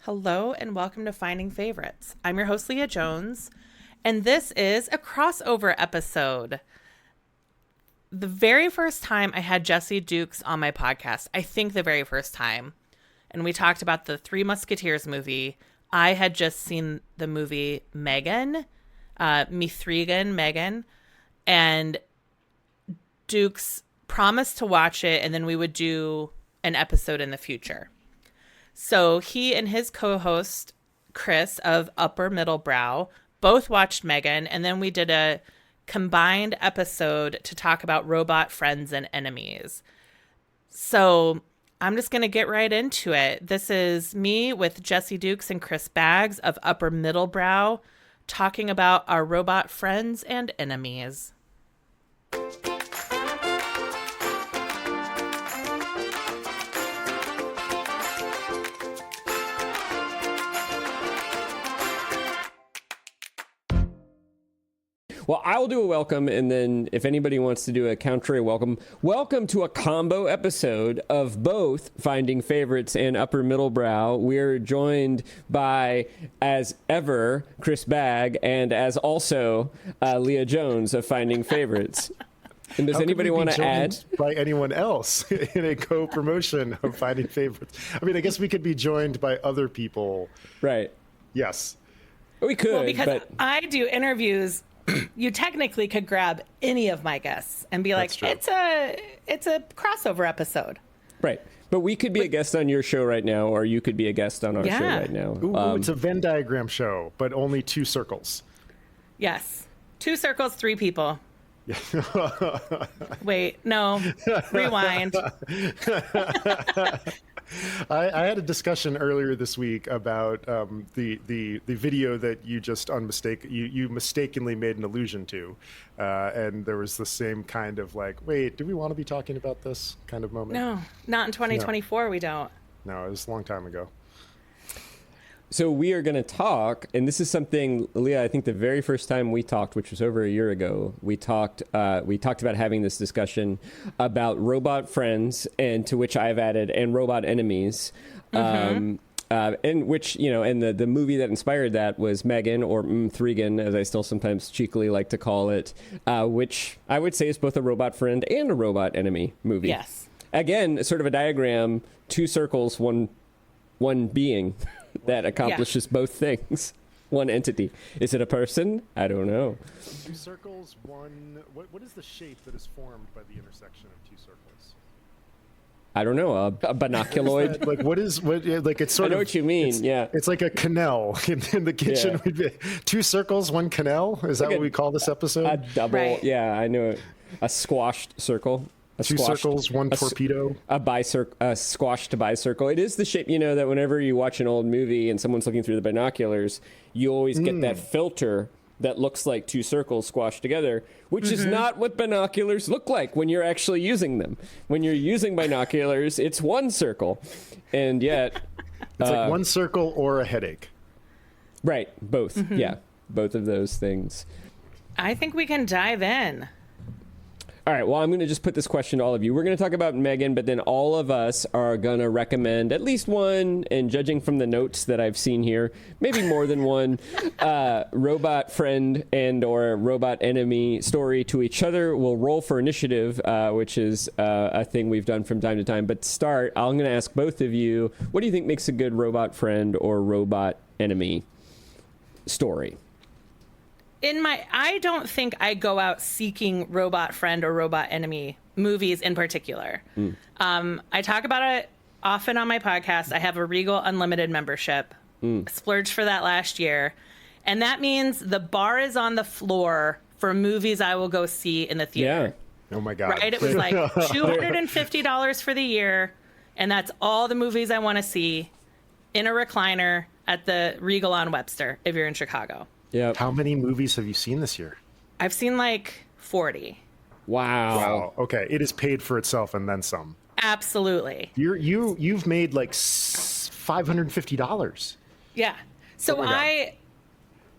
Hello and welcome to Finding Favorites. I'm your host, Leah Jones, and this is a crossover episode. The very first time I had Jesse Dukes on my podcast, I think the very first time, and we talked about the Three Musketeers movie. I had just seen the movie Megan, Megan, and Dukes promised to watch it, and then we would do an episode in the future. So he and his co-host, Chris of Upper Middle Brow, both watched Megan, and then we did a combined episode to talk about robot friends and enemies. So I'm just going to get right into it. This is me with Jesse Dukes and Chris Bagg of Upper Middle Brow talking about our robot friends and enemies. Well, I'll do a welcome, and then if anybody wants to do a counter welcome, welcome to a combo episode of both Finding Favorites and Upper Middle Brow. We're joined by, as ever, Chris Bagg, and as also Leah Jones of Finding Favorites. And does anybody want to add? By anyone else in a co-promotion of Finding Favorites? I mean, I guess we could be joined by other people. Right. Yes. We could. Well, because I do interviews. You technically could grab any of my guests and be like, it's a crossover episode. Right. But we could be a guest on your show right now, or you could be a guest on our show right now. Ooh, it's a Venn diagram show, but only two circles. Yes. 2 circles, 3 people. Wait, no. Rewind. I had a discussion earlier this week about the video that you just you mistakenly made an allusion to, and there was the same kind of like, wait, do we want to be talking about this kind of moment? No, not in 2024. No. We don't. No, it was a long time ago. So we are going to talk, and this is something, Leah, I think the very first time we talked, which was over a year ago, we talked about having this discussion about robot friends, and to which I've added, and robot enemies. And which, and the movie that inspired that was Megan, or Threegan, as I still sometimes cheekily like to call it, which I would say is both a robot friend and a robot enemy movie. Yes. Again, sort of a diagram, 2 circles, one being that accomplishes both things. One entity. Is it a person? I don't know. 2 circles, one. What is the shape that is formed by the intersection of 2 circles? I don't know. A binoculoid. It's sort of. I know what you mean. It's like a canal in the kitchen. Yeah. 2 circles, 1 canal. Is that what we call this episode? A double. Right. Yeah, I know it. A squashed circle. 2 circles, 1 torpedo. A squashed bicircle. It is the shape, that whenever you watch an old movie and someone's looking through the binoculars, you always get that filter that looks like 2 circles squashed together, which is not what binoculars look like when you're actually using them. When you're using binoculars, it's 1 circle. And yet... it's like 1 circle or a headache. Right. Both. Yeah. Both of those things. I think we can dive in. All right, well, I'm going to just put this question to all of you. We're going to talk about Megan, but then all of us are going to recommend at least one, and judging from the notes that I've seen here, maybe more than one, robot friend and or robot enemy story to each other. We'll roll for initiative, which is a thing we've done from time to time. But to start, I'm going to ask both of you, what do you think makes a good robot friend or robot enemy story? I don't think I go out seeking robot friend or robot enemy movies in particular. I talk about it often on my podcast. I have a Regal Unlimited membership. Splurged for that last year. And that means the bar is on the floor for movies I will go see in the theater. Yeah. Oh my God. Right? It was like $250 for the year. And that's all the movies I want to see in a recliner at the Regal on Webster, if you're in Chicago. Yeah. How many movies have you seen this year? I've seen like 40. Wow. Okay. It is paid for itself and then some. Absolutely. You've made like $550. Yeah. So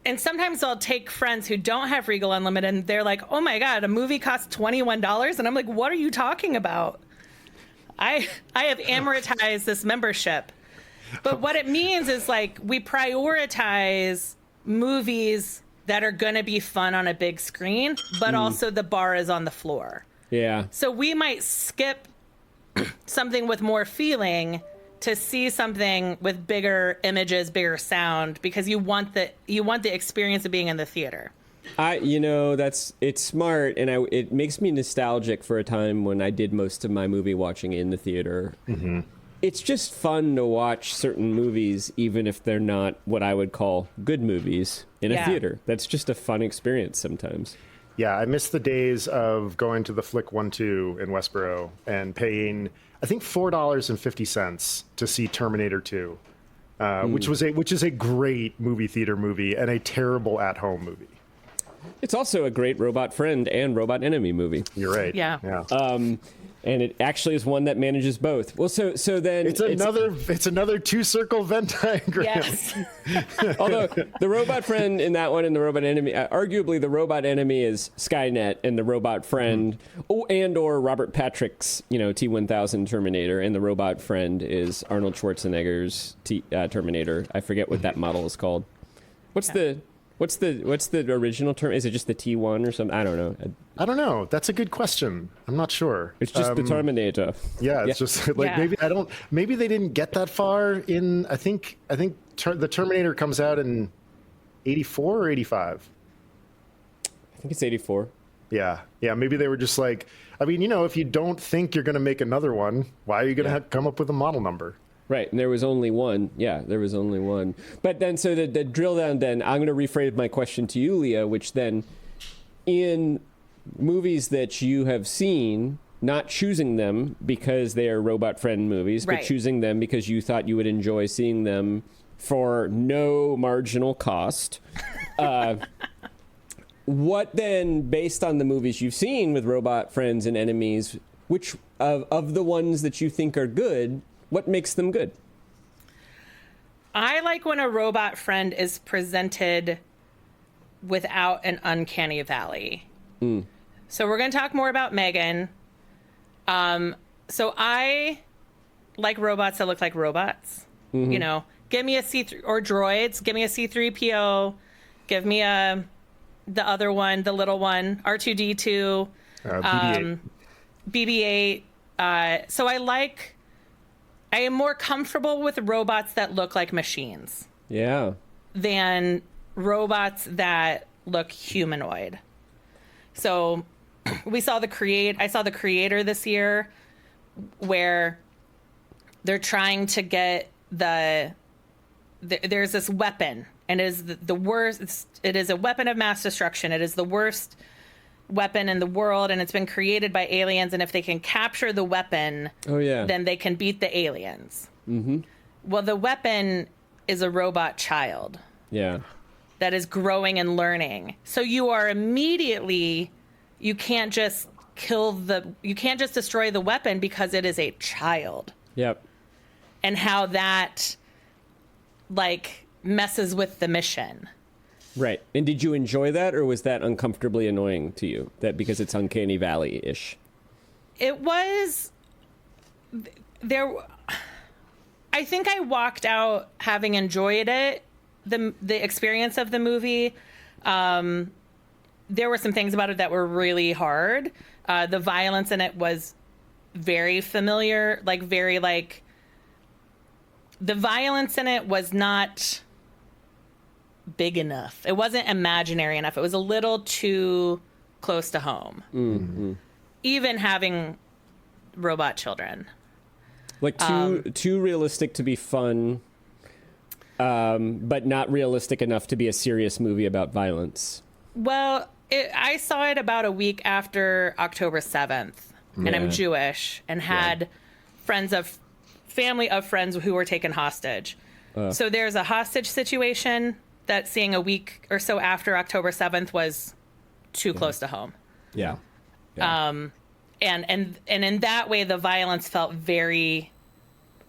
and sometimes I'll take friends who don't have Regal Unlimited and they're like, oh my God, a movie costs $21. And I'm like, what are you talking about? I have amortized this membership. But what it means is like we prioritize movies that are going to be fun on a big screen, but also the bar is on the floor. Yeah. So we might skip something with more feeling to see something with bigger images, bigger sound, because you want the experience of being in the theater. It's smart, and it makes me nostalgic for a time when I did most of my movie watching in the theater. Mm-hmm. It's just fun to watch certain movies, even if they're not what I would call good movies in a theater. That's just a fun experience sometimes. Yeah, I miss the days of going to the Flick 1-2 in Westboro and paying, I think, $4.50 to see Terminator 2, which is a great movie theater movie and a terrible at-home movie. It's also a great robot friend and robot enemy movie. You're right. Yeah. And it actually is one that manages both. Well, so then it's another two-circle Venn diagram. Yes. Although the robot friend in that one and the robot enemy, arguably the robot enemy is Skynet, and the robot friend, or Robert Patrick's, T-1000 Terminator, and the robot friend is Arnold Schwarzenegger's Terminator. I forget what that model is called. What's the original term? Is it just the T1 or something? I don't know. I don't know. That's a good question. I'm not sure. It's just the Terminator. Yeah, it's just like maybe they didn't get that far in. I think the Terminator comes out in 84 or 85. I think it's 84. Yeah. Maybe they were just like, I mean, if you don't think you're going to make another one, why are you going to come up with a model number? Right, and there was only one. Yeah, there was only one. But then, so the drill down, then, I'm going to rephrase my question to you, Leah, which then, in movies that you have seen, not choosing them because they are robot friend movies, but choosing them because you thought you would enjoy seeing them for no marginal cost. What then, based on the movies you've seen with robot friends and enemies, which of the ones that you think are good, what makes them good? I like when a robot friend is presented without an uncanny valley. So we're going to talk more about Megan. So I like robots that look like robots. Mm-hmm. Give me a C3 or droids. Give me a C3PO. Give me the other one, the little one, R2D2, BB-8. BB-8. So I am more comfortable with robots that look like machines. Yeah. Than robots that look humanoid. So I saw the Creator this year, where they're trying to get there's this weapon, and it is the worst. It is a weapon of mass destruction. It is the worst weapon in the world, and it's been created by aliens, and if they can capture the weapon, then they can beat the aliens. Mm-hmm. Well, the weapon is a robot child. Yeah. That is growing and learning. So you can't just destroy the weapon because it is a child. Yep. And how that messes with the mission. Right. And did you enjoy that, or was that uncomfortably annoying to you? That because it's Uncanny Valley-ish? It was there. I think I walked out having enjoyed it, the experience of the movie. There were some things about it that were really hard. The violence in it was very familiar, the violence in it was not big enough. It wasn't imaginary enough. It was a little too close to home. Mm-hmm. Even having robot children. Too realistic to be fun, but not realistic enough to be a serious movie about violence. Well, I saw it about a week after October 7th, and I'm Jewish, and had family of friends who were taken hostage. So there's a hostage situation that seeing a week or so after October 7th was too close to home. Yeah. And in that way, the violence felt very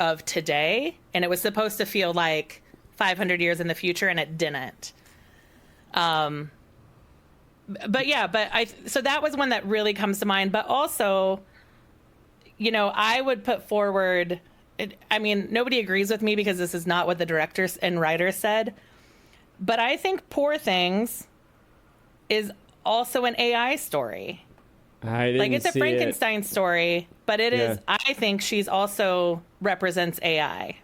of today, and it was supposed to feel like 500 years in the future, and it didn't. So that was one that really comes to mind. But also, I would put forward I mean, nobody agrees with me because this is not what the directors and writers said, but I think Poor Things is also an AI story. I didn't Like, it's a see Frankenstein story, but it is, Yeah. I think she's also represents AI.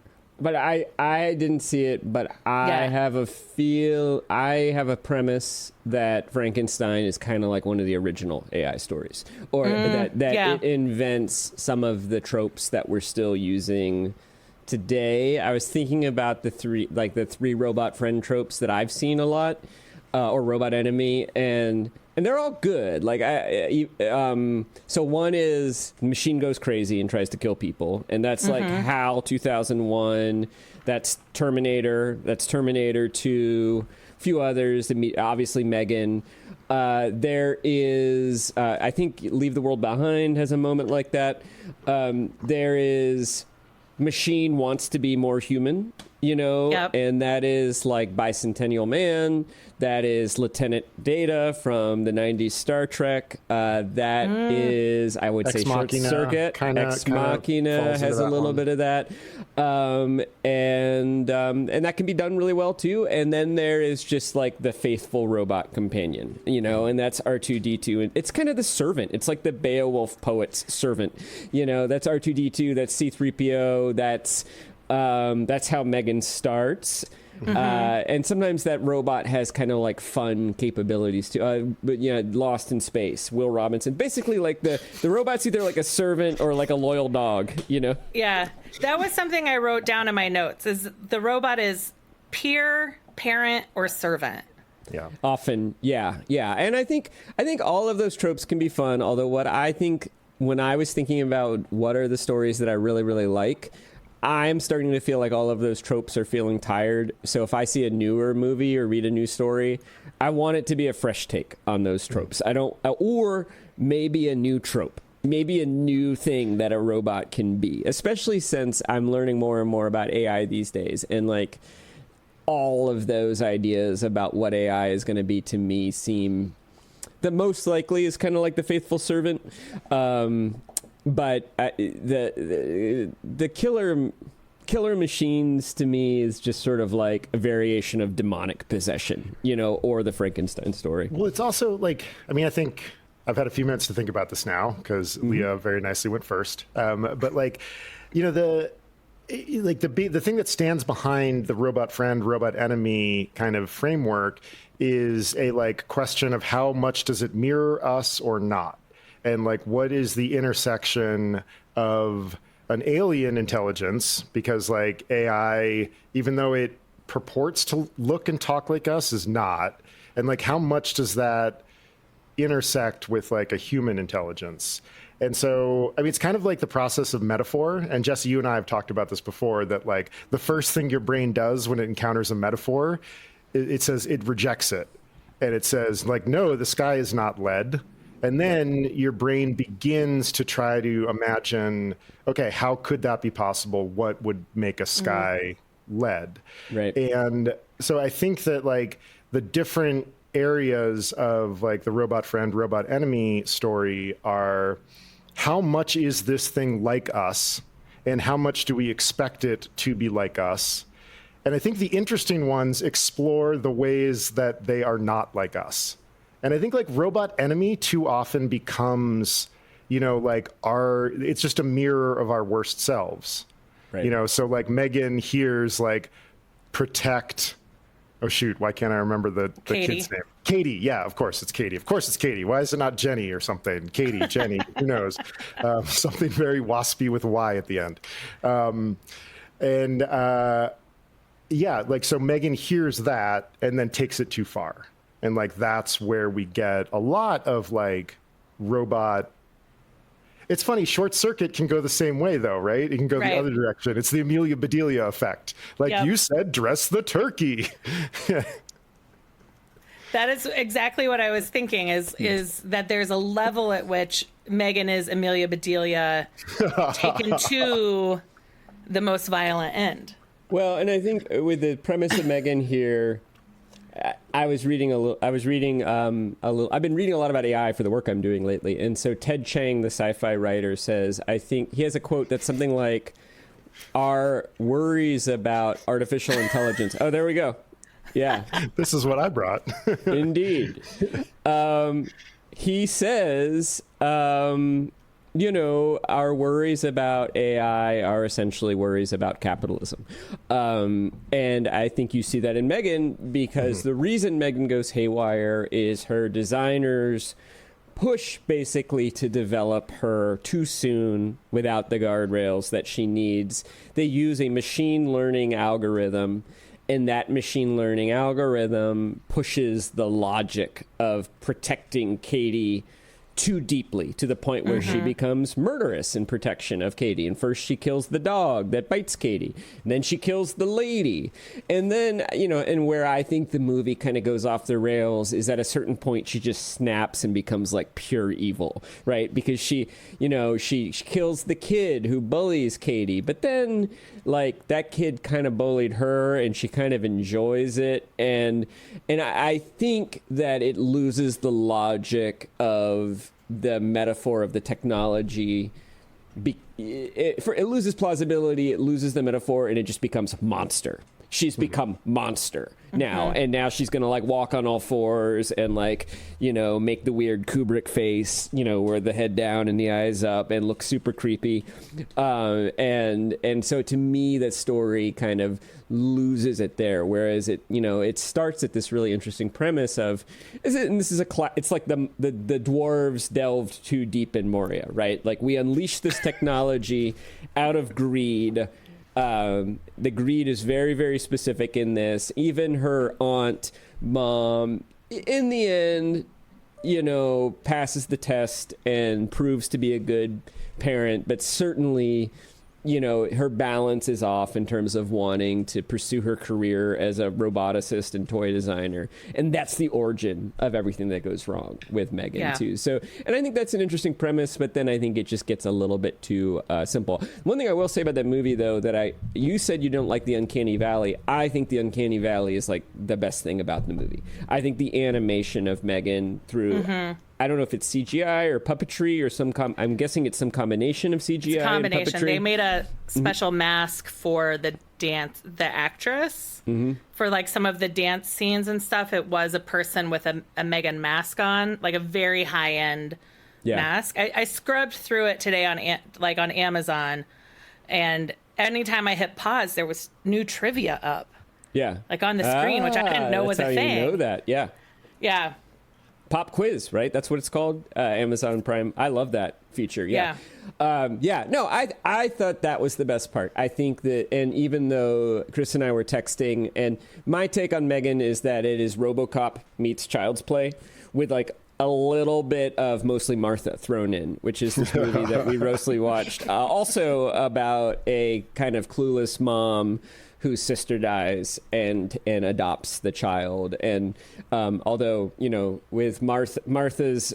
But I didn't see it, but I have a premise that Frankenstein is kind of like one of the original AI stories, or that it invents some of the tropes that we're still using today. I was thinking about the three robot friend tropes that I've seen a lot, or robot enemy, and they're all good. Like so one is the machine goes crazy and tries to kill people, and that's like HAL 2001. That's Terminator. That's Terminator 2. A few others. Obviously Megan. There is I think Leave the World Behind has a moment like that. There is Machine Wants to Be More Human. And that is like Bicentennial Man. That is Lieutenant Data from the 90s Star Trek. That is, I would say, Short Circuit. Ex Machina has a little bit of that. And that can be done really well, too. And then there is just like the faithful robot companion, and that's R2-D2. And it's kind of the servant. It's like the Beowulf poet's servant. That's R2-D2. That's C-3PO. That's how Megan starts. And sometimes that robot has kind of like fun capabilities too. But Lost in Space, Will Robinson. Basically, like the robot's either like a servant or like a loyal dog, Yeah, that was something I wrote down in my notes, is the robot is peer, parent, or servant. Yeah. Often, yeah. And I think all of those tropes can be fun, although what I think when I was thinking about what are the stories that I really, really like, I'm starting to feel like all of those tropes are feeling tired. So if I see a newer movie or read a new story, I want it to be a fresh take on those tropes. Or maybe a new trope, maybe a new thing that a robot can be, especially since I'm learning more and more about AI these days. And like all of those ideas about what AI is going to be to me seem the most likely is kind of like the faithful servant. But the killer machines to me is just sort of like a variation of demonic possession, or the Frankenstein story. Well, it's also like, I think I've had a few minutes to think about this now because Leah very nicely went first. But like, the thing that stands behind the robot friend, robot enemy kind of framework is a like question of how much does it mirror us or not? And like, what is the intersection of an alien intelligence? Because like AI, even though it purports to look and talk like us, is not. And like, how much does that intersect with like a human intelligence? And so, it's kind of like the process of metaphor. And Jesse, you and I have talked about this before, that like the first thing your brain does when it encounters a metaphor, it says it rejects it. And it says like, no, the sky is not lead. And then your brain begins to try to imagine, okay, how could that be possible? What would make a sky lead? Right. And so I think that like the different areas of like the robot friend, robot enemy story are, how much is this thing like us? And how much do we expect it to be like us? And I think the interesting ones explore the ways that they are not like us. And I think like robot enemy too often becomes, it's just a mirror of our worst selves. Right. So like Megan hears like protect. Oh shoot, why can't I remember the kid's name? Katie. Yeah, of course it's Katie. Of course it's Katie. Why is it not Jenny or something? Katie, Jenny, who knows? Something very waspy with a Y at the end. So Megan hears that and then takes it too far. And like, that's where we get a lot of like robot. It's funny, Short Circuit can go the same way though, right? It can go the other direction. It's the Amelia Bedelia effect. Like you said, dress the turkey. That is exactly what I was thinking, is that there's a level at which Megan is Amelia Bedelia taken to the most violent end. Well, and I think with the premise of Megan here, I've been reading a lot about AI for the work I'm doing lately. And so Ted Chiang, the sci-fi writer, says, I think he has a quote that's something like, our worries about artificial intelligence. Oh, there we go. Yeah. This is what I brought. Indeed. He says, our worries about AI are essentially worries about capitalism. And I think you see that in Megan, because the reason Megan goes haywire is her designers push basically to develop her too soon without the guardrails that she needs. They use a machine learning algorithm, and that machine learning algorithm pushes the logic of protecting Katie too deeply, to the point where she becomes murderous in protection of Katie. And first she kills the dog that bites Katie, and then she kills the lady. And then, and where I think the movie kind of goes off the rails is at a certain point she just snaps and becomes like pure evil, right? Because she kills the kid who bullies Katie, but then like that kid kind of bullied her and she kind of enjoys it. And I think that it loses the logic of the metaphor of the technology. It loses plausibility, it loses the metaphor, and it just becomes monster. She's become monster now, and now she's gonna like walk on all fours and like make the weird Kubrick face, where the head down and the eyes up, and look super creepy. And so to me, that story kind of loses it there. Whereas it starts at this really interesting premise of it's like the dwarves delved too deep in Moria, right? Like we unleash this technology out of greed. The greed is very, very specific in this. Even her mom, in the end, passes the test and proves to be a good parent, but certainly, her balance is off in terms of wanting to pursue her career as a roboticist and toy designer. And that's the origin of everything that goes wrong with Megan, too. So, and I think that's an interesting premise, but then I think it just gets a little bit too simple. One thing I will say about that movie, though, you said you don't like the Uncanny Valley. I think the Uncanny Valley is like the best thing about the movie. I think the animation of Megan through... I don't know if it's CGI or puppetry or I'm guessing it's some combination of CGI it's a combination. and puppetry. They made a special mask for the actress for like some of the dance scenes and stuff. It was a person with a Megan mask on, like a very high end mask. I scrubbed through it today on Amazon, and anytime I hit pause, there was new trivia up. Yeah, like on the screen, which I didn't know was a thing. You know that, yeah. Pop quiz, right? That's what it's called. Amazon Prime. I love that feature. Yeah. No, I thought that was the best part. I think that, and even though Chris and I were texting, and my take on Megan is that it is Robocop meets Child's Play with like a little bit of Mostly Martha thrown in, which is this movie that we mostly watched. Also about a kind of clueless mom whose sister dies and adopts the child. And although, with Martha's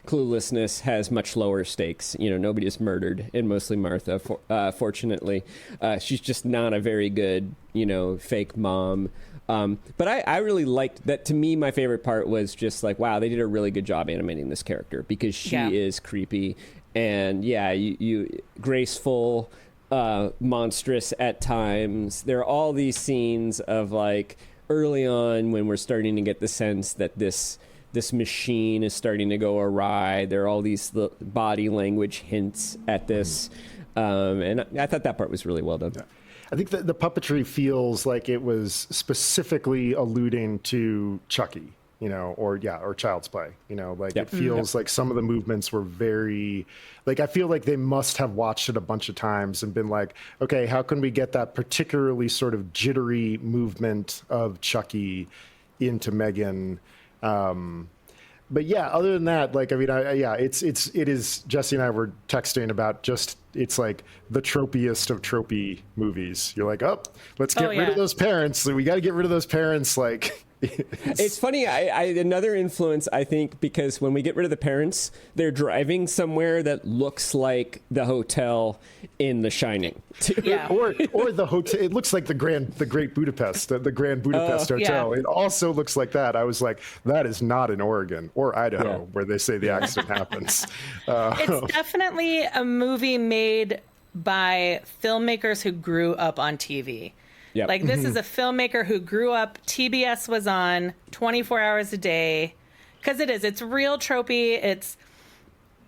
cluelessness has much lower stakes. Nobody is murdered in Mostly Martha, fortunately. She's just not a very good, fake mom. But I really liked that. To me, my favorite part was just like, wow, they did a really good job animating this character because she is creepy and you graceful, monstrous at times. There are all these scenes of like early on when we're starting to get the sense that this machine is starting to go awry. There are all these body language hints at this. And I thought that part was really well done. Yeah. I think that the puppetry feels like it was specifically alluding to Chucky, or Child's Play, it feels like some of the movements were very, like, I feel like they must have watched it a bunch of times and been like, okay, how can we get that particularly sort of jittery movement of Chucky into Megan? But yeah, other than that, like, I mean, it is, Jesse and I were texting about just, it's like the tropiest of tropey movies. You're like, oh, let's get rid of those parents. We got to get rid of those parents. Like, it's funny. I another influence, I think, because when we get rid of the parents, they're driving somewhere that looks like the hotel in The Shining. Yeah. or the hotel. It looks like the Grand Budapest Hotel. Yeah. It also looks like that. I was like, that is not in Oregon or Idaho where they say the accident happens. It's definitely a movie made by filmmakers who grew up on TV. Yep. Like, this is a filmmaker who grew up, TBS was on 24 hours a day. Because it's real tropey. It's,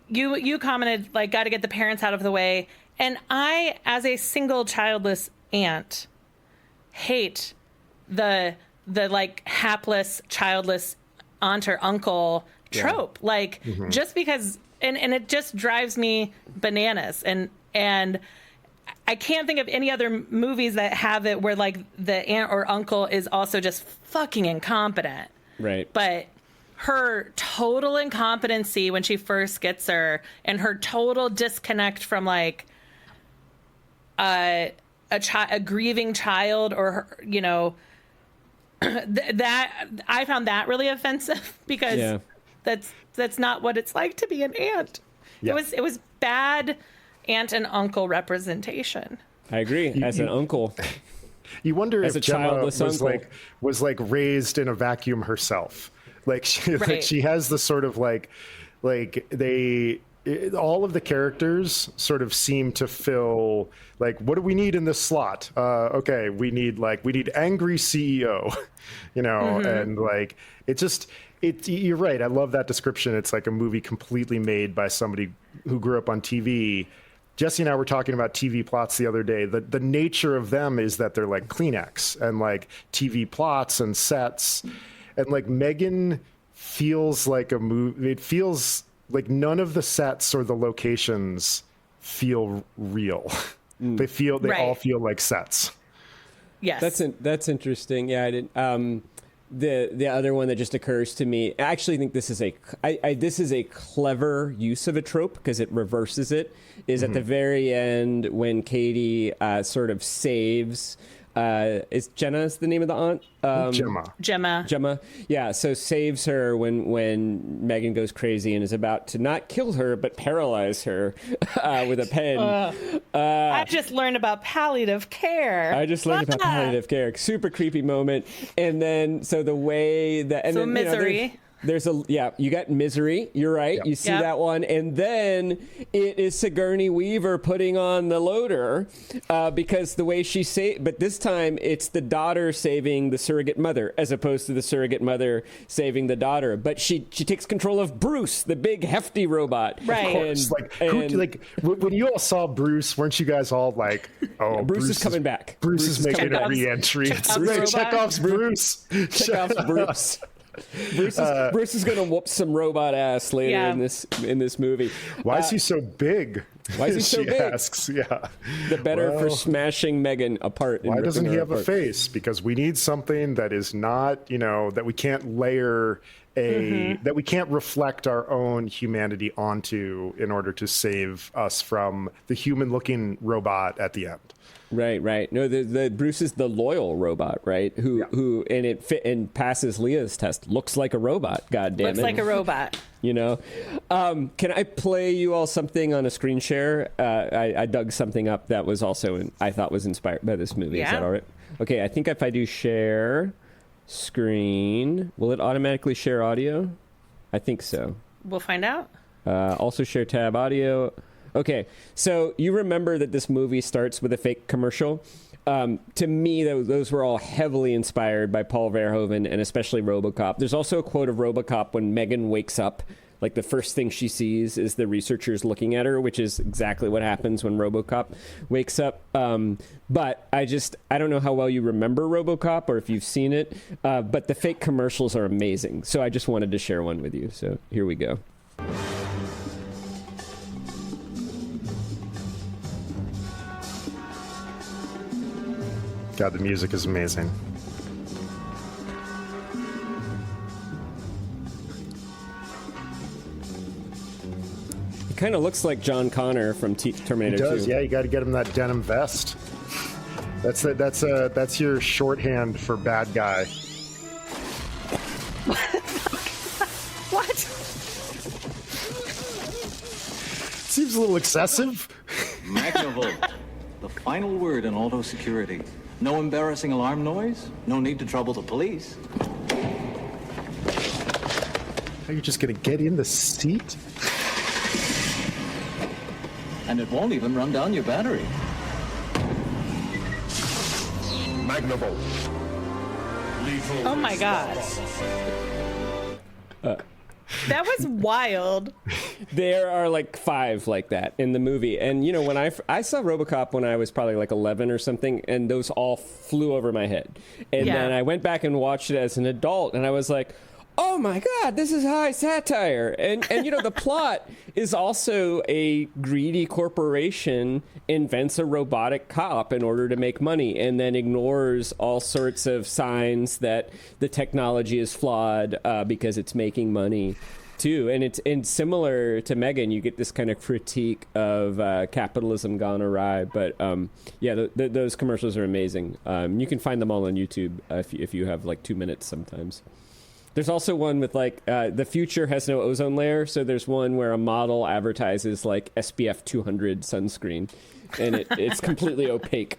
you commented, like, got to get the parents out of the way. And I, as a single childless aunt, hate the like hapless, childless aunt or uncle trope. Yeah. Like, just because, and it just drives me bananas. And I can't think of any other movies that have it where, like, the aunt or uncle is also just fucking incompetent. Right. But her total incompetency when she first gets her, and her total disconnect from, like, a grieving child, or her, you know, that I found that really offensive, because that's not what it's like to be an aunt. Yeah. It was bad aunt and uncle representation. I agree. As an uncle, you wonder as if a Gemma childless uncle was raised in a vacuum herself. Like she has the sort of like all of the characters sort of seem to fill, like, what do we need in this slot? Okay, we need angry CEO, you know, and like you're right. I love that description. It's like a movie completely made by somebody who grew up on TV. Jesse and I were talking about TV plots the other day. The nature of them is that they're like Kleenex, and like TV plots and sets, and like Megan feels like a movie. It feels like none of the sets or the locations feel real. They all feel like sets. Yes, that's interesting. Yeah, I didn't. The other one that just occurs to me, I actually think this is a clever use of a trope, because it reverses it. Is at the very end when Katie sort of saves. Is Jenna's the name of the aunt? Gemma. Yeah. So saves her when Megan goes crazy and is about to not kill her but paralyze her with a pen. I just learned about palliative care. Super creepy moment. And then the way that Misery. You know, you got Misery. You're right. Yep. You see that one. And then it is Sigourney Weaver putting on the loader because the way she but this time it's the daughter saving the surrogate mother as opposed to the surrogate mother saving the daughter. But she takes control of Bruce, the big hefty robot. Right. When you all saw Bruce, weren't you guys all like, oh, Bruce is coming back. Bruce is making a re-entry. Chekhov's Bruce. Chekhov's Bruce. Bruce is going to whoop some robot ass later in this movie. Why is he so big? Why is he so big? Asks. Yeah. The better for smashing Megan apart. Why doesn't he have a face? Because we need something that is not, you know, that we can't layer that we can't reflect our own humanity onto in order to save us from the human-looking robot at the end. Right. No, the Bruce is the loyal robot, right? Who and it fit and passes Leah's test. Looks like a robot. God damn it. Looks like a robot. You know, can I play you all something on a screen share? I dug something up that was also I thought was inspired by this movie. Is that all right? Okay, I think if I do share screen, will it automatically share audio? I think so. We'll find out. Also share tab audio. Okay, so you remember that this movie starts with a fake commercial. To me, those were all heavily inspired by Paul Verhoeven and especially Robocop. There's also a quote of Robocop when Megan wakes up. Like, the first thing she sees is the researchers looking at her, which is exactly what happens when Robocop wakes up. But I don't know how well you remember Robocop or if you've seen it, but the fake commercials are amazing. So I just wanted to share one with you. So here we go. God, the music is amazing. He kind of looks like John Connor from Terminator 2. He does, yeah. You got to get him that denim vest. That's your shorthand for bad guy. What? Seems a little excessive. Magnavolt. The final word in auto security. No embarrassing alarm noise. No need to trouble the police. Are you just gonna get in the seat? And it won't even run down your battery. Magnavolt. Lethal. Oh my god. That was wild. There are like 5 like that in the movie. And, you know, when I saw Robocop when I was probably like 11 or something, and those all flew over my head. And then I went back and watched it as an adult, and I was like, oh my God, this is high satire. And you know, the plot is also a greedy corporation invents a robotic cop in order to make money and then ignores all sorts of signs that the technology is flawed because it's making money too. And it's similar to Megan, you get this kind of critique of capitalism gone awry. But those commercials are amazing. You can find them all on YouTube if you have like 2 minutes sometimes. There's also one with like the future has no ozone layer, so there's one where a model advertises like SPF 200 sunscreen, and it's completely opaque.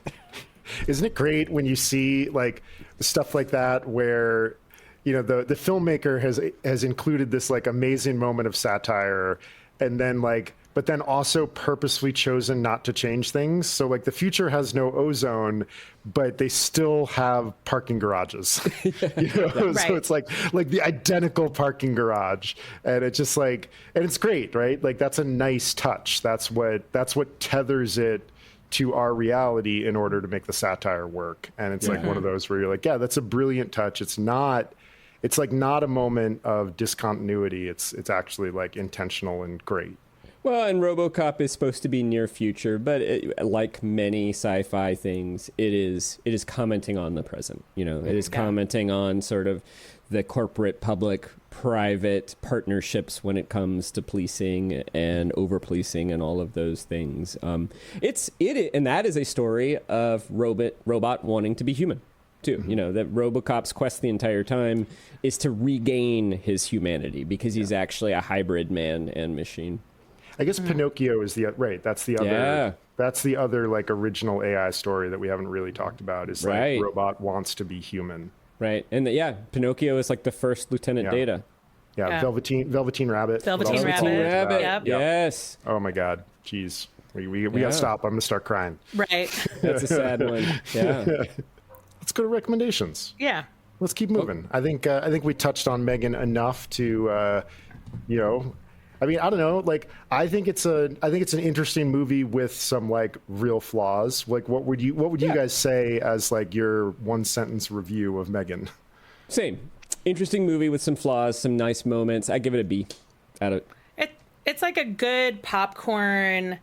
Isn't it great when you see like stuff like that where, you know, the filmmaker has included this like amazing moment of satire, and then like, but then also purposefully chosen not to change things. So like the future has no ozone, but they still have parking garages. You know? Right. So it's like the identical parking garage, and it's just like, and it's great, right? Like that's a nice touch. That's what tethers it to our reality in order to make the satire work. And it's like one of those where you're like, yeah, that's a brilliant touch. It's like not a moment of discontinuity. It's actually like intentional and great. Well, and RoboCop is supposed to be near future, but like many sci-fi things, it is commenting on the present. You know, it is commenting on sort of the corporate, public, private partnerships when it comes to policing and over-policing and all of those things. And that is a story of robot wanting to be human too. You know, that RoboCop's quest the entire time is to regain his humanity because he's actually a hybrid man and machine. I guess Pinocchio is that's the other like original AI story that we haven't really talked about, is like robot wants to be human. Right. And Pinocchio is like the first Lieutenant Data. Yeah. Velveteen Rabbit. Velveteen Rabbit. Yep. Yes. Oh my God. Jeez. We gotta stop. I'm gonna start crying. Right. That's a sad one. Yeah. Let's go to recommendations. Yeah. Let's keep moving. I think we touched on Megan enough to, I mean, I don't know. Like, I think it's an interesting movie with some like real flaws. Like, what would you guys say as like your 1-sentence review of Megan? Same. Interesting movie with some flaws, some nice moments. I give it a B. It's like a good popcorn.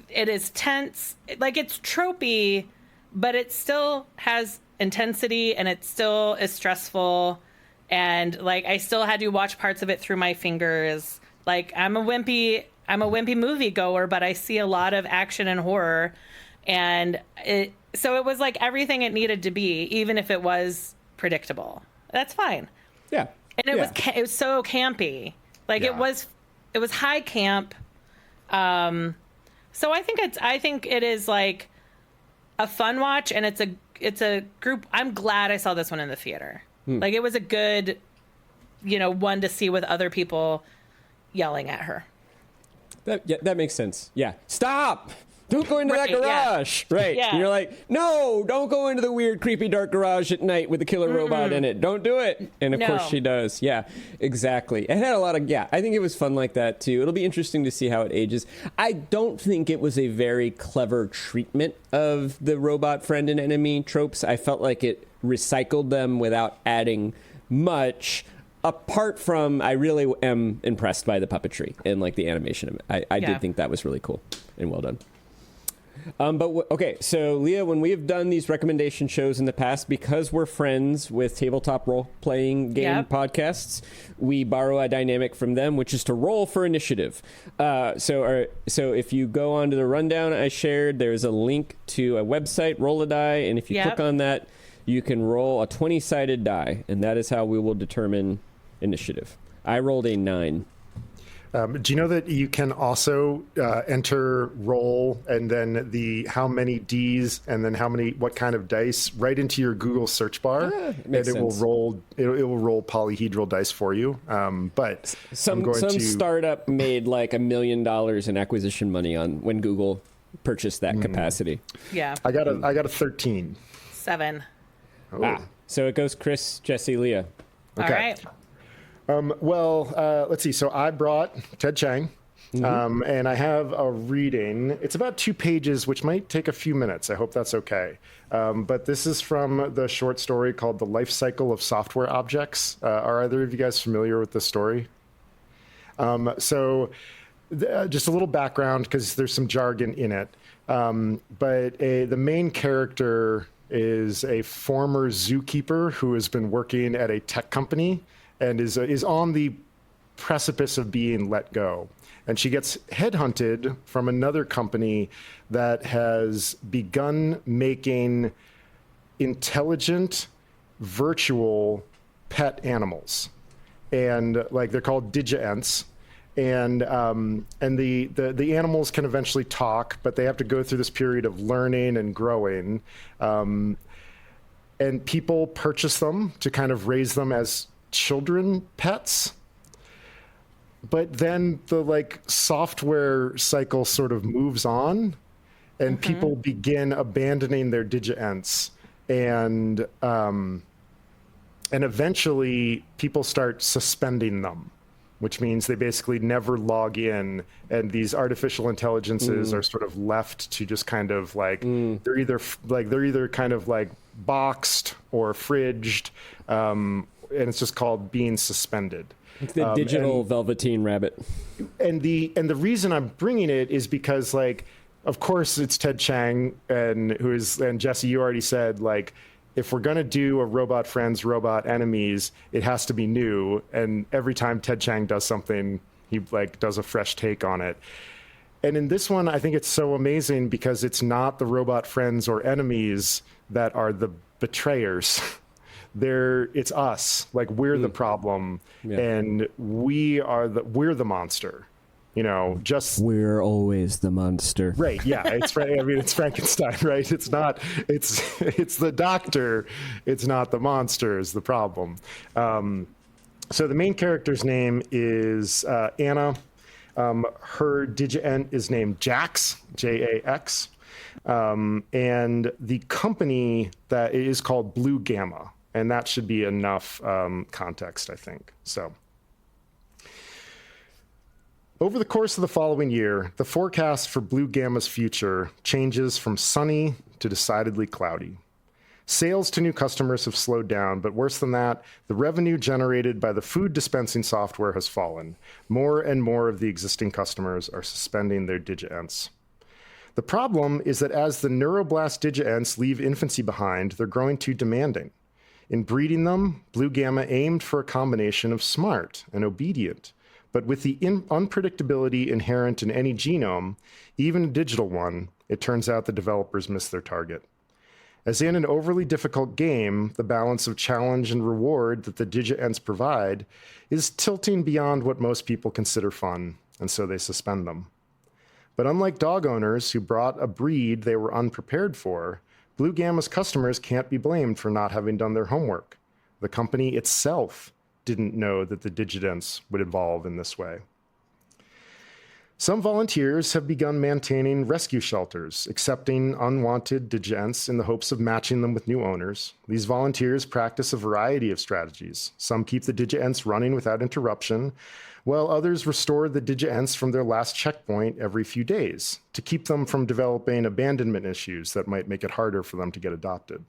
It is tense. Like, it's tropey, but it still has intensity, and it still is stressful. And like, I still had to watch parts of it through my fingers. Like, I'm a wimpy moviegoer, but I see a lot of action and horror, and so it was like everything it needed to be, even if it was predictable. That's fine. Yeah, and it was so campy. Like it was high camp. So I think it is like a fun watch, and it's a group. I'm glad I saw this one in the theater. Like, it was a good, one to see with other people yelling at her. That makes sense. Yeah. Stop! Don't go into that garage! Yeah. Right. Yeah. And you're like, no, don't go into the weird, creepy, dark garage at night with the killer robot in it. Don't do it. And of course she does. Yeah, exactly. It had a lot of, I think it was fun like that too. It'll be interesting to see how it ages. I don't think it was a very clever treatment of the robot friend and enemy tropes. I felt like it recycled them without adding much. Apart from, I really am impressed by the puppetry and like the animation. I did think that was really cool and well done. Okay, so Leah, when we have done these recommendation shows in the past, because we're friends with tabletop role-playing game podcasts, we borrow a dynamic from them, which is to roll for initiative. So if you go onto the rundown I shared, there's a link to a website, Roll a Die, and if you click on that, you can roll a 20-sided die, and that is how we will determine initiative. I rolled a 9. Do you know that you can also enter roll and then the how many Ds and then what kind of dice right into your Google search bar, and it will roll. It will roll polyhedral dice for you. But some startup made like $1 million in acquisition money on when Google purchased that capacity. Yeah, I got a 13. 7. Oh. So it goes Chris, Jesse, Leah. Okay. All right. Let's see. So I brought Ted Chiang, and I have a reading. It's about 2 pages, which might take a few minutes. I hope that's okay. But this is from the short story called The Life Cycle of Software Objects. Are either of you guys familiar with this story? Just a little background, because there's some jargon in it. The main character is a former zookeeper who has been working at a tech company and is on the precipice of being let go. And she gets headhunted from another company that has begun making intelligent virtual pet animals. And like they're called digients. And the animals can eventually talk, but they have to go through this period of learning and growing. And people purchase them to kind of raise them as children pets. But then the software cycle sort of moves on, and people begin abandoning their digients, and eventually people start suspending them, which means they basically never log in, and these artificial intelligences are sort of left to just kind of they're either kind of like boxed or fridged, and it's just called being suspended. The digital Velveteen Rabbit. And the reason I'm bringing it is because of course it's Ted Chiang, and Jesse, you already said if we're going to do a robot friends, robot enemies, it has to be new. And every time Ted Chiang does something, he does a fresh take on it. And in this one, I think it's so amazing because it's not the robot friends or enemies that are the betrayers. It's us. We're the problem, and we're the monster. We're always the monster. Right. Yeah. It's right. I mean, it's Frankenstein, right? It's not, it's the doctor. It's not the monster is the problem. So the main character's name is Anna. Her digient is named Jax, Jax. And the company that is called Blue Gamma. And that should be enough context, I think. So over the course of the following year, the forecast for Blue Gamma's future changes from sunny to decidedly cloudy. Sales to new customers have slowed down, but worse than that, the revenue generated by the food dispensing software has fallen. More and more of the existing customers are suspending their digients. The problem is that as the neuroblast digients leave infancy behind, they're growing too demanding. In breeding them, Blue Gamma aimed for a combination of smart and obedient. But with the unpredictability inherent in any genome, even a digital one, it turns out the developers missed their target. As in an overly difficult game, the balance of challenge and reward that the digients provide is tilting beyond what most people consider fun, and so they suspend them. But unlike dog owners who brought a breed they were unprepared for, Blue Gamma's customers can't be blamed for not having done their homework. The company itself didn't know that the digients would evolve in this way. Some volunteers have begun maintaining rescue shelters, accepting unwanted digients in the hopes of matching them with new owners. These volunteers practice a variety of strategies. Some keep the digients running without interruption, while others restore the digients from their last checkpoint every few days to keep them from developing abandonment issues that might make it harder for them to get adopted.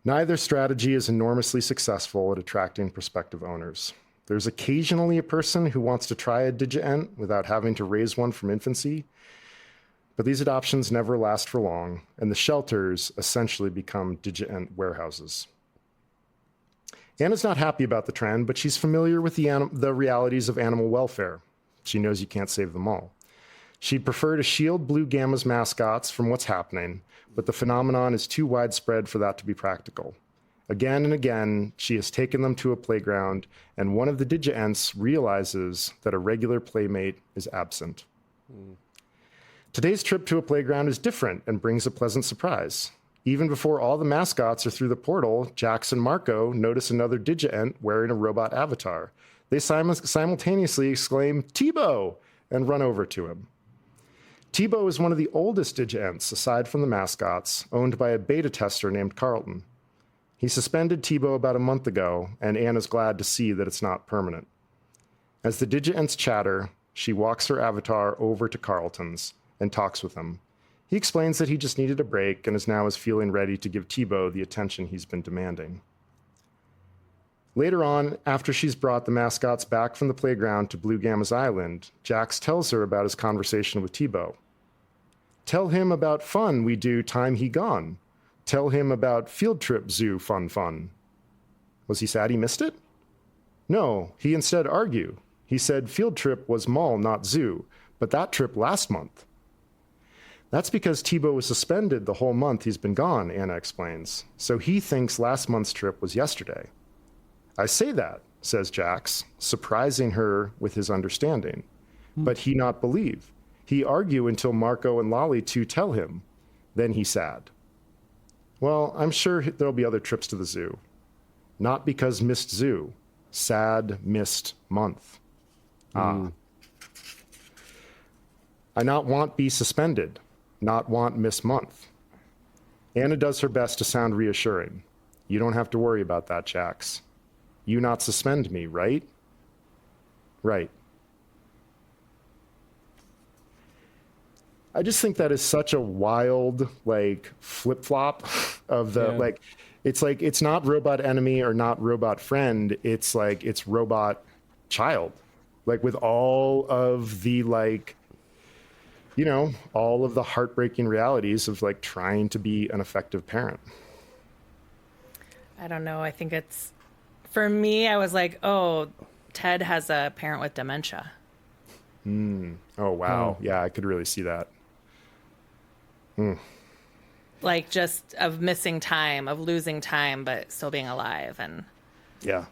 Neither strategy is enormously successful at attracting prospective owners. There's occasionally a person who wants to try a digient without having to raise one from infancy, but these adoptions never last for long, and the shelters essentially become digient warehouses. Anna's not happy about the trend, but she's familiar with the realities of animal welfare. She knows you can't save them all. She'd prefer to shield Blue Gamma's mascots from what's happening, but the phenomenon is too widespread for that to be practical. Again and again, she has taken them to a playground, and one of the Digi-Ents realizes that a regular playmate is absent. Today's trip to a playground is different and brings a pleasant surprise. Even before all the mascots are through the portal, Jax and Marco notice another Digi-Ent wearing a robot avatar. They simultaneously exclaim, "Tebow!" and run over to him. Tebow is one of the oldest Digi-Ents, aside from the mascots, owned by a beta tester named Carlton. He suspended Tebow about a month ago, and Anna's glad to see that it's not permanent. As the Digi-Ents chatter, she walks her avatar over to Carlton's and talks with him. He explains that he just needed a break and is feeling ready to give Tebow the attention he's been demanding. Later on, after she's brought the mascots back from the playground to Blue Gamma's island, Jax tells her about his conversation with Tebow. Tell him about fun we do time he gone. Tell him about field trip zoo fun. Was he sad he missed it? No, he instead argue. He said field trip was mall, not zoo, but that trip last month. That's because Tebow was suspended the whole month he's been gone, Anna explains. So he thinks last month's trip was yesterday. I say that, says Jax, surprising her with his understanding. But he not believe. He argue until Marco and Lolly too tell him. Then he sad. Well, I'm sure there'll be other trips to the zoo. Not because missed zoo. Sad missed month. I not want be suspended. Not want miss month. Anna does her best to sound reassuring. You don't have to worry about that, Jax. You not suspend me, right? Right. I just think that is such a wild, flip-flop of the, it's not robot enemy or not robot friend. It's it's robot child. With all of the, all of the heartbreaking realities of, trying to be an effective parent. I don't know. I think it's, for me, I was like, oh, Ted has a parent with dementia. Oh, wow. Yeah, I could really see that. Just of missing time, of losing time, but still being alive. And yeah.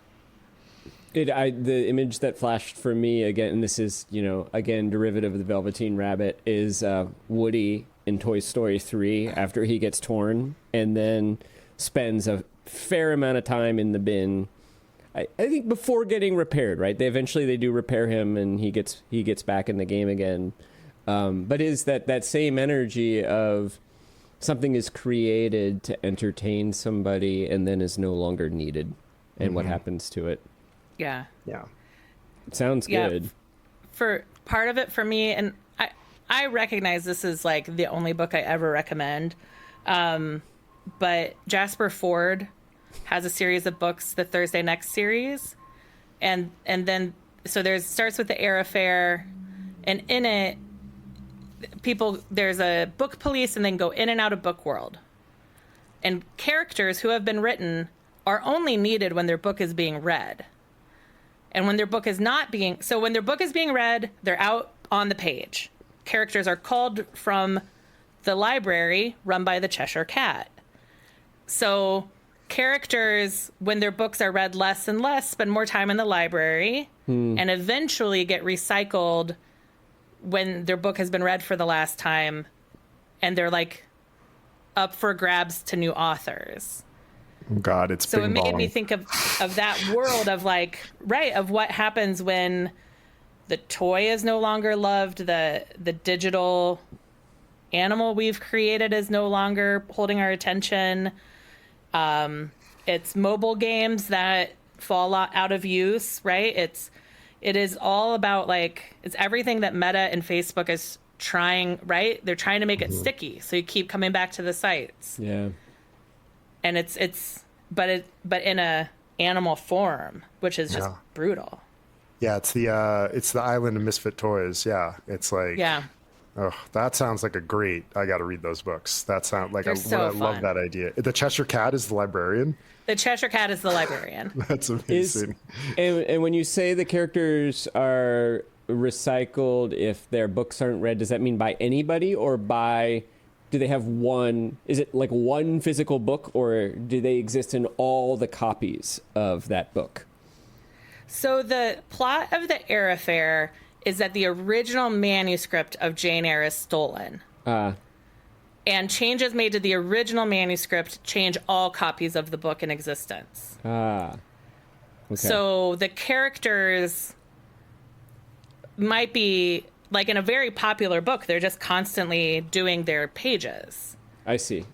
The image that flashed for me, again, and this is, again, derivative of the Velveteen Rabbit, is Woody in Toy Story 3 after he gets torn and then spends a fair amount of time in the bin. I think before getting repaired, right? They eventually do repair him and he gets back in the game again. But is that same energy of something is created to entertain somebody and then is no longer needed, and what happens to it? Yeah. It sounds good. For part of it for me, and I recognize this is the only book I ever recommend, but Jasper Fforde has a series of books, the Thursday Next series, and then so starts with the Air Affair, and in it, there's a book police and then go in and out of book world, and characters who have been written are only needed when their book is being read. And when their book is not being... So when their book is being read, they're out on the page. Characters are called from the library run by the Cheshire Cat. So characters, when their books are read less and less, spend more time in the library and eventually get recycled when their book has been read for the last time. And they're up for grabs to new authors. God, it's so bing it made bong. me think of that world of of what happens when the toy is no longer loved, the digital animal we've created is no longer holding our attention. It's mobile games that fall out of use, right? It is all about it's everything that Meta and Facebook is trying, right? They're trying to make it sticky, so you keep coming back to the sites. Yeah. And but in a animal form, which is just brutal. Yeah, it's the Island of Misfit Toys. Yeah, it's yeah. Oh, that sounds like a great. I got to read those books. That sounds like I love that idea. The Cheshire Cat is the librarian. The Cheshire Cat is the librarian. That's amazing. And when you say the characters are recycled if their books aren't read, does that mean by anybody or by do they have one? Is it like one physical book, or do they exist in all the copies of that book? So the plot of the Eyre Affair is that the original manuscript of Jane Eyre is stolen. And changes made to the original manuscript change all copies of the book in existence. Okay. So the characters might be, like in a very popular book, they're just constantly doing their pages. I see.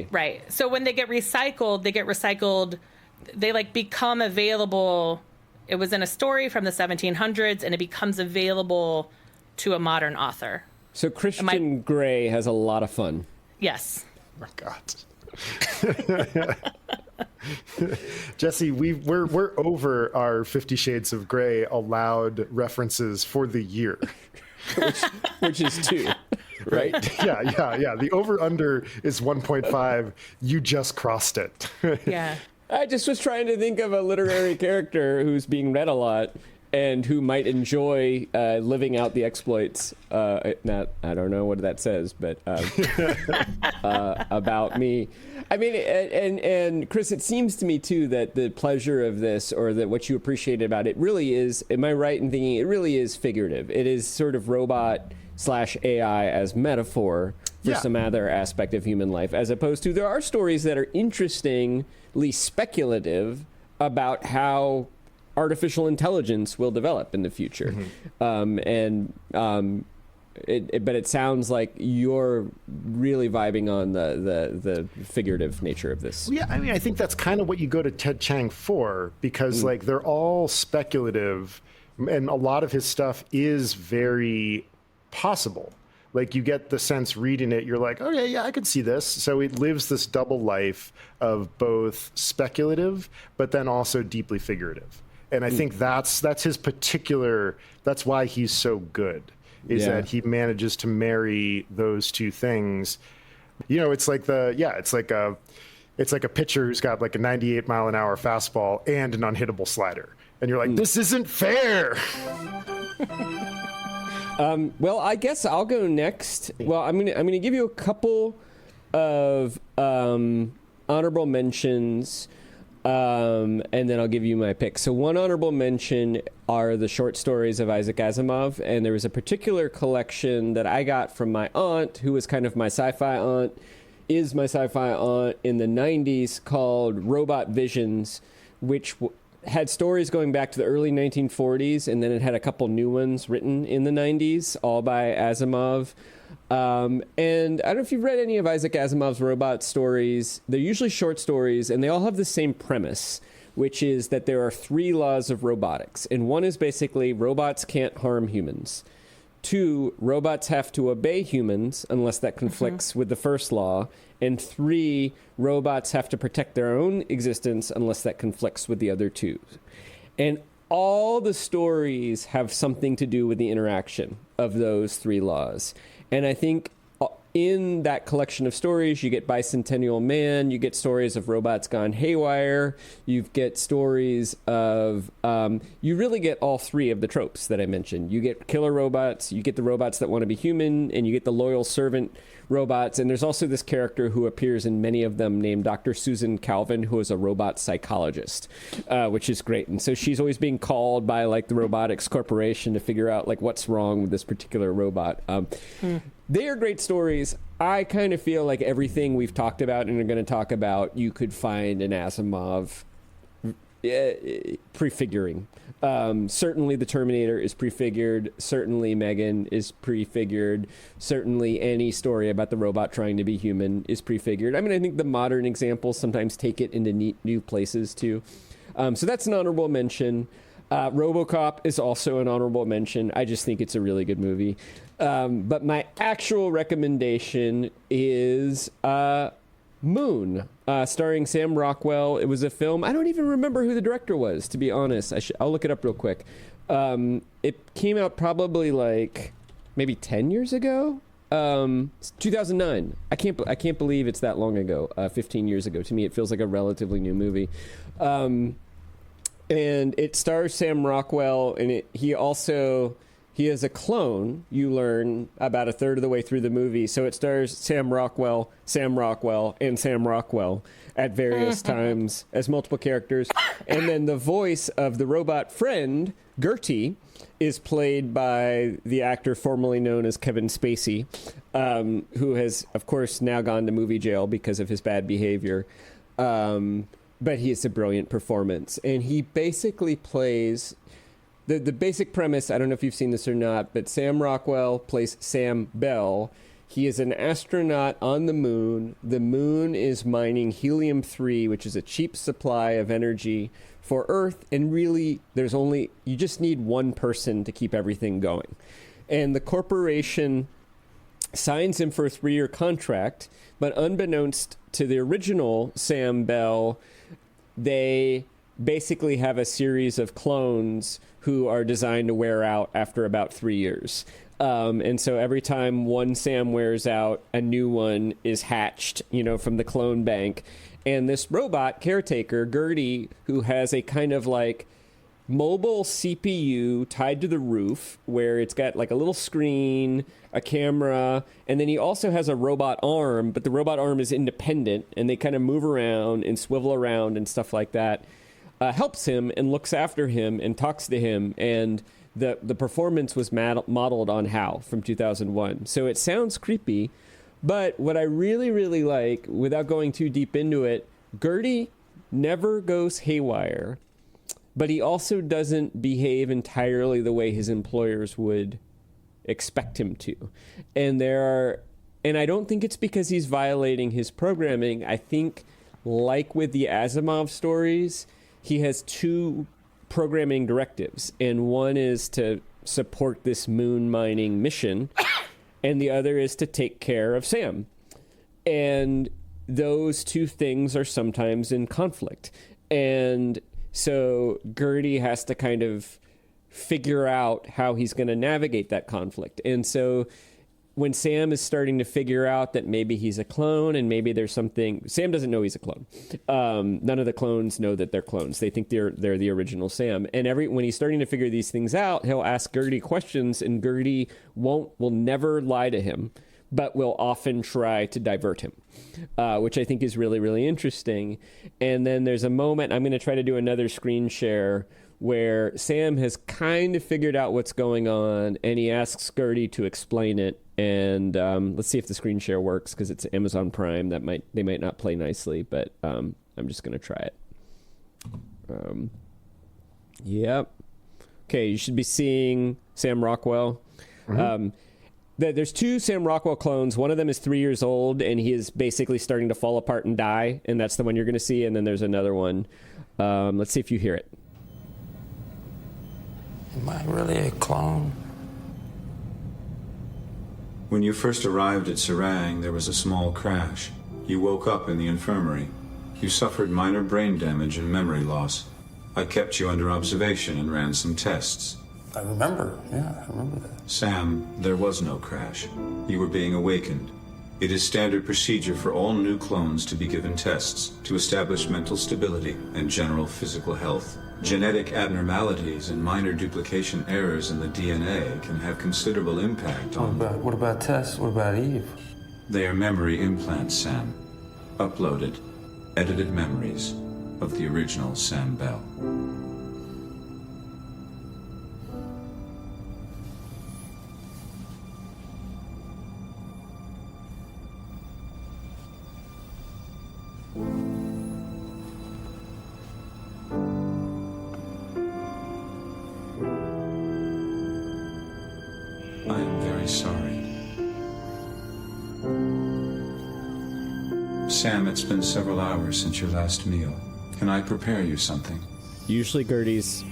Right. So when they get recycled, they like become available. It was in a story from the 1700s, and it becomes available to a modern author. So Christian Grey has a lot of fun. Yes. Oh, God. Jesse, we're over our 50 Shades of Grey allowed references for the year. which is 2, right? Yeah. The over-under is 1.5. You just crossed it. Yeah. I just was trying to think of a literary character who's being read a lot and who might enjoy living out the exploits. I don't know what that says, but about me. I mean, and Chris, it seems to me too that the pleasure of this, or that what you appreciate about it, really is. Am I right in thinking it really is figurative? It is sort of robot/AI as metaphor for some other aspect of human life, as opposed to there are stories that are interestingly speculative about how artificial intelligence will develop in the future. Mm-hmm. But it sounds like you're really vibing on the figurative nature of this. Yeah, I mean, I think that's kind of what you go to Ted Chiang for, because like they're all speculative, and a lot of his stuff is very possible. Like you get the sense reading it, you're like, oh yeah, I could see this. So it lives this double life of both speculative, but then also deeply figurative. And I think that's his particular, that's why he's so good, is that he manages to marry those two things. You know, it's like it's like a pitcher who's got like a 98 mile an hour fastball and an unhittable slider. And you're like, this isn't fair. Well, I guess I'll go next. Well, I'm gonna give you a couple of honorable mentions. And then I'll give you my pick. So one honorable mention are the short stories of Isaac Asimov. And there was a particular collection that I got from my aunt, who was kind of my sci-fi aunt, is my sci-fi aunt in the 90s, called Robot Visions, which had stories going back to the early 1940s. And then it had a couple new ones written in the 90s, all by Asimov. And I don't know if you've read any of Isaac Asimov's robot stories. They're usually short stories, and they all have the same premise, which is that there are 3 laws of robotics. And one is basically robots can't harm humans. 2, robots have to obey humans unless that conflicts with the first law. And 3, robots have to protect their own existence unless that conflicts with the other 2. And all the stories have something to do with the interaction of those 3 laws. And I think in that collection of stories, you get Bicentennial Man, you get stories of robots gone haywire, you get stories of, you really get all 3 of the tropes that I mentioned. You get killer robots, you get the robots that want to be human, and you get the loyal servant robots. And there's also this character who appears in many of them named Dr. Susan Calvin, who is a robot psychologist, which is great. And so she's always being called by like the Robotics Corporation to figure out like what's wrong with this particular robot. They are great stories. I kind of feel like everything we've talked about and are going to talk about, you could find an Asimov prefiguring. Certainly the Terminator is prefigured. Certainly Megan is prefigured. Certainly any story about the robot trying to be human is prefigured. I mean, I think the modern examples sometimes take it into neat new places too. So that's an honorable mention. Robocop is also an honorable mention. I just think it's a really good movie. But my actual recommendation is Moon, starring Sam Rockwell. It was a film. I don't even remember who the director was, to be honest. I'll look it up real quick. It came out probably like maybe 10 years ago. 2009. I can't believe it's that long ago. 15 years ago. To me, it feels like a relatively new movie. And it stars Sam Rockwell, and he also he is a clone, you learn about a third of the way through the movie. So it stars Sam Rockwell, and Sam Rockwell at various times as multiple characters. And then the voice of the robot friend, Gertie, is played by the actor formerly known as Kevin Spacey, who has, of course, now gone to movie jail because of his bad behavior. But he is a brilliant performance. And he basically plays... The basic premise, I don't know if you've seen this or not, but Sam Rockwell plays Sam Bell. He is an astronaut on the moon. The moon is mining helium-3, which is a cheap supply of energy for Earth. And really, you just need one person to keep everything going. And the corporation signs him for a 3-year contract, but unbeknownst to the original Sam Bell, they basically have a series of clones who are designed to wear out after about 3 years. And so every time one Sam wears out, a new one is hatched, from the clone bank. And this robot caretaker, Gertie, who has a kind of like mobile CPU tied to the roof where it's got like a little screen, a camera, and then he also has a robot arm, but the robot arm is independent and they kind of move around and swivel around and stuff like that. Helps him and looks after him and talks to him, and the performance was modeled on HAL from 2001. So it sounds creepy, but what I really, really like, without going too deep into it, Gertie never goes haywire, but he also doesn't behave entirely the way his employers would expect him to. And I don't think it's because he's violating his programming. I think, like with the Asimov stories, he has 2 programming directives, and one is to support this moon mining mission, and the other is to take care of Sam. And those 2 things are sometimes in conflict. And so Gertie has to kind of figure out how he's going to navigate that conflict. And so when Sam is starting to figure out that maybe he's a clone and maybe there's something... Sam doesn't know he's a clone. None of the clones know that they're clones. They think they're the original Sam. And when he's starting to figure these things out, he'll ask Gertie questions, and Gertie will never lie to him, but will often try to divert him, which I think is really, really interesting. And then there's a moment, I'm going to try to do another screen share, where Sam has kind of figured out what's going on, and he asks Gertie to explain it. And let's see if the screen share works, because it's Amazon Prime. They might not play nicely, but I'm just going to try it. Yep. Okay, you should be seeing Sam Rockwell. Mm-hmm. There's 2 Sam Rockwell clones. One of them is 3 years old, and he is basically starting to fall apart and die, and that's the one you're going to see. And then there's another one. Let's see if you hear it. Am I really a clone? When you first arrived at Chiang, there was a small crash. You woke up in the infirmary. You suffered minor brain damage and memory loss. I kept you under observation and ran some tests. I remember that. Sam, there was no crash. You were being awakened. It is standard procedure for all new clones to be given tests to establish mental stability and general physical health. Genetic abnormalities and minor duplication errors in the DNA can have considerable impact on... What about Tess? What about Eve? They are memory implants, Sam. Uploaded, edited memories of the original Sam Bell. I am very sorry. Sam, it's been several hours since your last meal. Can I prepare you something? Usually Gertie's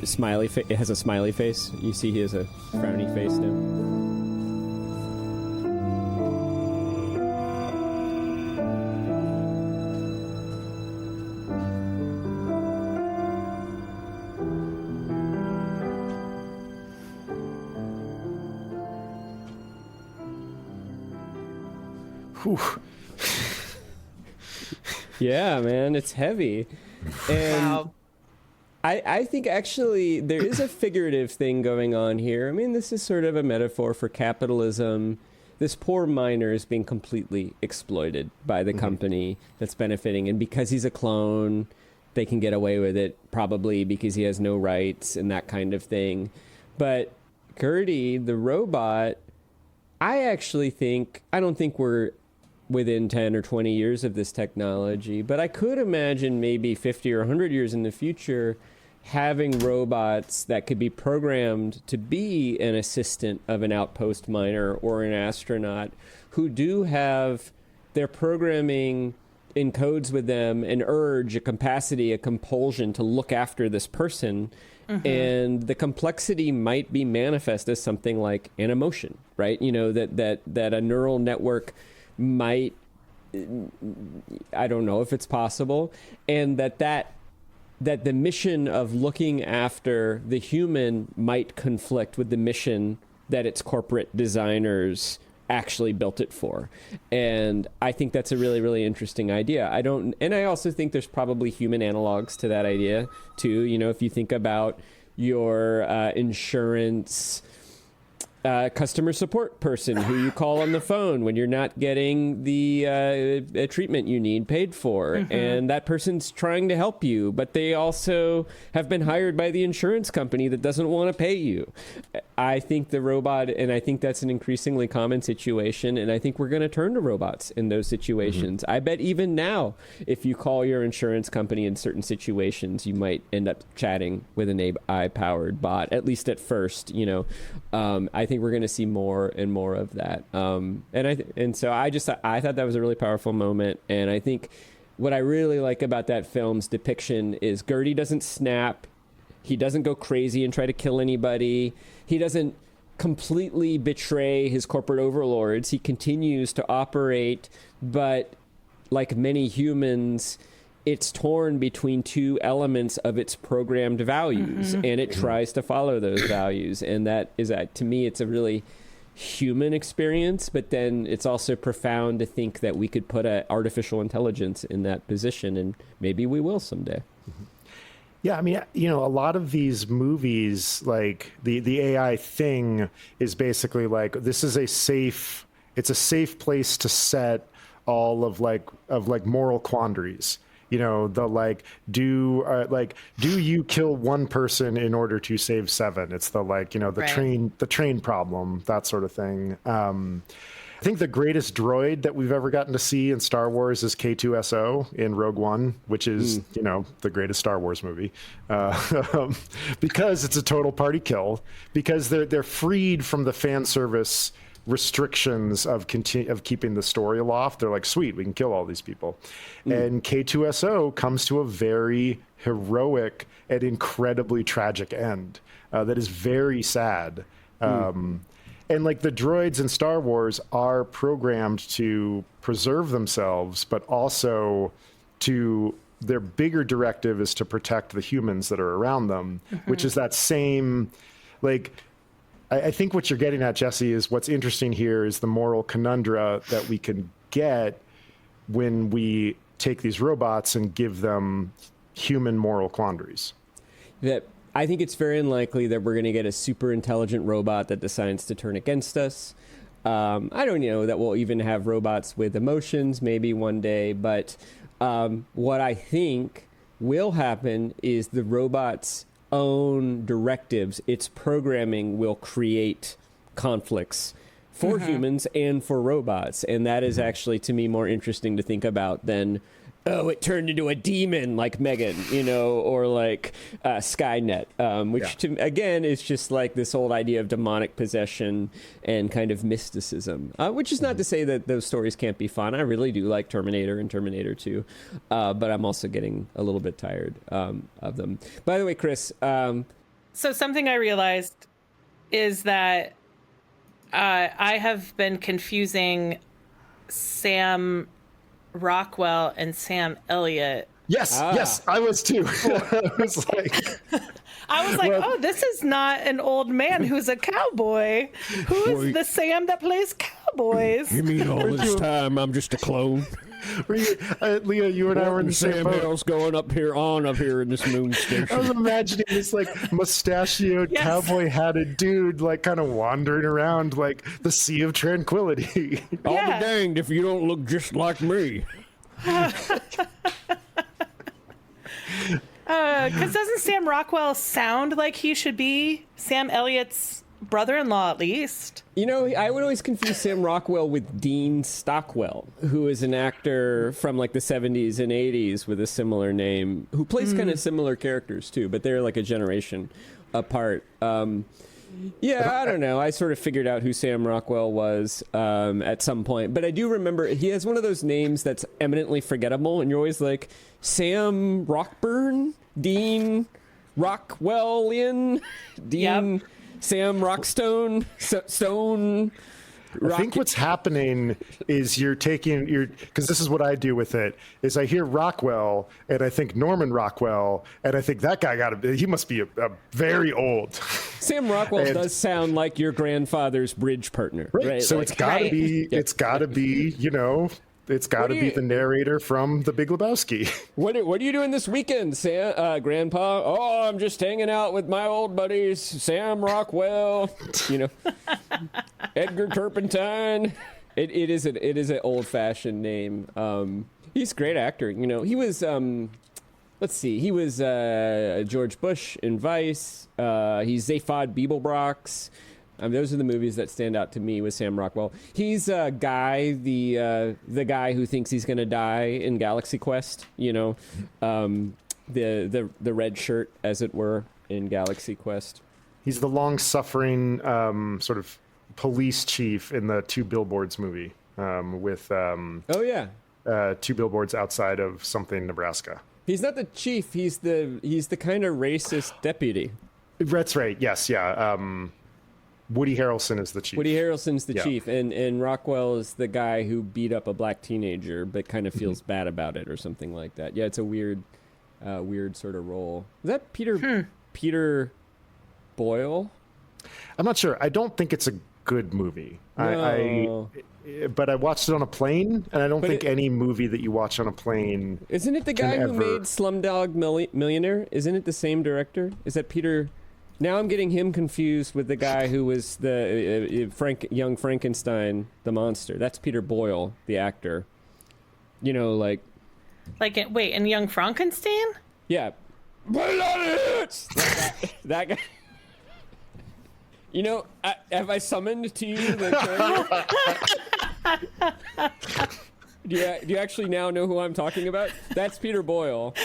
smiley it has a smiley face. You see he has a frowny face now. Whew. Yeah, man, it's heavy. And Wow. I think actually there is a figurative thing going on here. I mean, this is sort of a metaphor for capitalism. This poor miner is being completely exploited by the company that's benefiting. And because he's a clone, they can get away with it, probably because he has no rights and that kind of thing. But Gertie, the robot, I don't think we're within 10 or 20 years of this technology, but I could imagine maybe 50 or 100 years in the future having robots that could be programmed to be an assistant of an outpost miner or an astronaut who do have their programming encodes with them an urge, a capacity, a compulsion to look after this person. And the complexity might be manifest as something like an emotion, right? You know, that a neural network might, I don't know if it's possible, and that the mission of looking after the human might conflict with the mission that its corporate designers actually built it for. And I think that's a really, really interesting idea. I also think there's probably human analogs to that idea too. You know, if you think about your insurance customer support person who you call on the phone when you're not getting the treatment you need paid for. And that person's trying to help you, but they also have been hired by the insurance company that doesn't want to pay you. I think the robot, and I think that's an increasingly common situation, and I think we're going to turn to robots in those situations. I bet even now, if you call your insurance company in certain situations, you might end up chatting with an AI-powered bot, at least at first, you know. I think we're going to see more and more of that. So I thought that was a really powerful moment. And I think what I really like about that film's depiction is Gertie doesn't snap. He doesn't go crazy and try to kill anybody. He doesn't completely betray his corporate overlords. He continues to operate, but like many humans, it's torn between two elements of its programmed values, and it tries to follow those values. And that is, to me, it's a really human experience, but then it's also profound to think that we could put an artificial intelligence in that position, and maybe we will someday. Yeah, I mean, you know, a lot of these movies, like the AI thing is basically like, this is it's a safe place to set all of moral quandaries. You know, do you kill one person in order to save seven? It's the train problem, that sort of thing. I think the greatest droid that we've ever gotten to see in Star Wars is K2SO in Rogue One, which is, you know, the greatest Star Wars movie, because it's a total party kill, because they're freed from the fan service restrictions of keeping the story aloft. They're like, sweet, we can kill all these people. And K2SO comes to a very heroic and incredibly tragic end that is very sad. And like the droids in Star Wars are programmed to preserve themselves, but also their bigger directive is to protect the humans that are around them, which is that same, like, I think what you're getting at, Jesse, is what's interesting here is the moral conundrum that we can get when we take these robots and give them human moral quandaries. That I think it's very unlikely that we're going to get a super intelligent robot that decides to turn against us. I don't know that we'll even have robots with emotions, maybe one day. But what I think will happen is the robot's own directives, its programming will create conflicts for humans and for robots. And that is actually, to me, more interesting to think about than, oh, it turned into a demon like Megan, you know, or like Skynet, which again is just like this old idea of demonic possession and kind of mysticism, which is not to say that those stories can't be fun. I really do like Terminator and Terminator 2, but I'm also getting a little bit tired of them. By the way, Chris. So something I realized is that I have been confusing Sam Rockwell and Sam Elliott. Yes, I was too. I was like, oh, this is not an old man who's a cowboy. Who is the Sam that plays cowboys? You mean all this time I'm just a clone? Leah, you and I were in the same Sam boat. Hale's going up here in this moon station. I was imagining this like mustachioed, Yes. cowboy hatted dude, like kind of wandering around like the Sea of Tranquility. I'll Yeah. be danged if you don't look just like me. Because doesn't Sam Rockwell sound like he should be Sam Elliott's brother-in-law at least? You know, I would always confuse Sam Rockwell with Dean Stockwell, who is an actor from like the 70s and 80s with a similar name, who plays kind of similar characters too, but they're like a generation apart. Yeah, I don't know. I sort of figured out who Sam Rockwell was at some point, but I do remember he has one of those names that's eminently forgettable, and you're always like, Sam Rockburn? Dean Rockwellian? Dean... Yep. Sam Rockstone, Stone. I think what's happening is because this is what I do with it, is I hear Rockwell and I think Norman Rockwell, and I think that guy he must be a very old. Sam Rockwell does sound like your grandfather's bridge partner, right? So Like, it's gotta Right. be, it's gotta be, it's gotta do be you- the narrator from The Big Lebowski. what are you doing this weekend, Sam, Grandpa? Oh, I'm just hanging out with my old buddies, Sam Rockwell, Edgar Turpentine. It is an old fashioned name. He's a great actor. He was let's see, he was George Bush in Vice. He's Zaphod Beeblebrox. Those are the movies that stand out to me with Sam Rockwell. He's Guy, the guy who thinks he's going to die in Galaxy Quest. The red shirt, as it were, in Galaxy Quest. He's the long-suffering sort of police chief in the Two Billboards movie with Oh yeah, Two Billboards Outside of something, Nebraska. he's not the chief. He's the kind of racist deputy. That's right. Yes. Yeah. Woody Harrelson is the chief. Woody Harrelson's the Yeah. chief, and Rockwell is the guy who beat up a black teenager, but kind of feels bad about it or something like that. Yeah, it's a weird sort of role. Is that Peter Boyle? I'm not sure. I don't think it's a good movie. No. But I watched it on a plane, and I don't think it- any movie that you watch on a plane. Isn't it the guy who ever- made Slumdog Millionaire? Isn't it the same director? Is that Peter? Now I'm getting him confused with the guy who was the young Frankenstein, the monster. That's Peter Boyle, the actor. Like, in Young Frankenstein? Yeah. Bullets! That guy. Have I summoned to you the character? Do you actually now know who I'm talking about? That's Peter Boyle.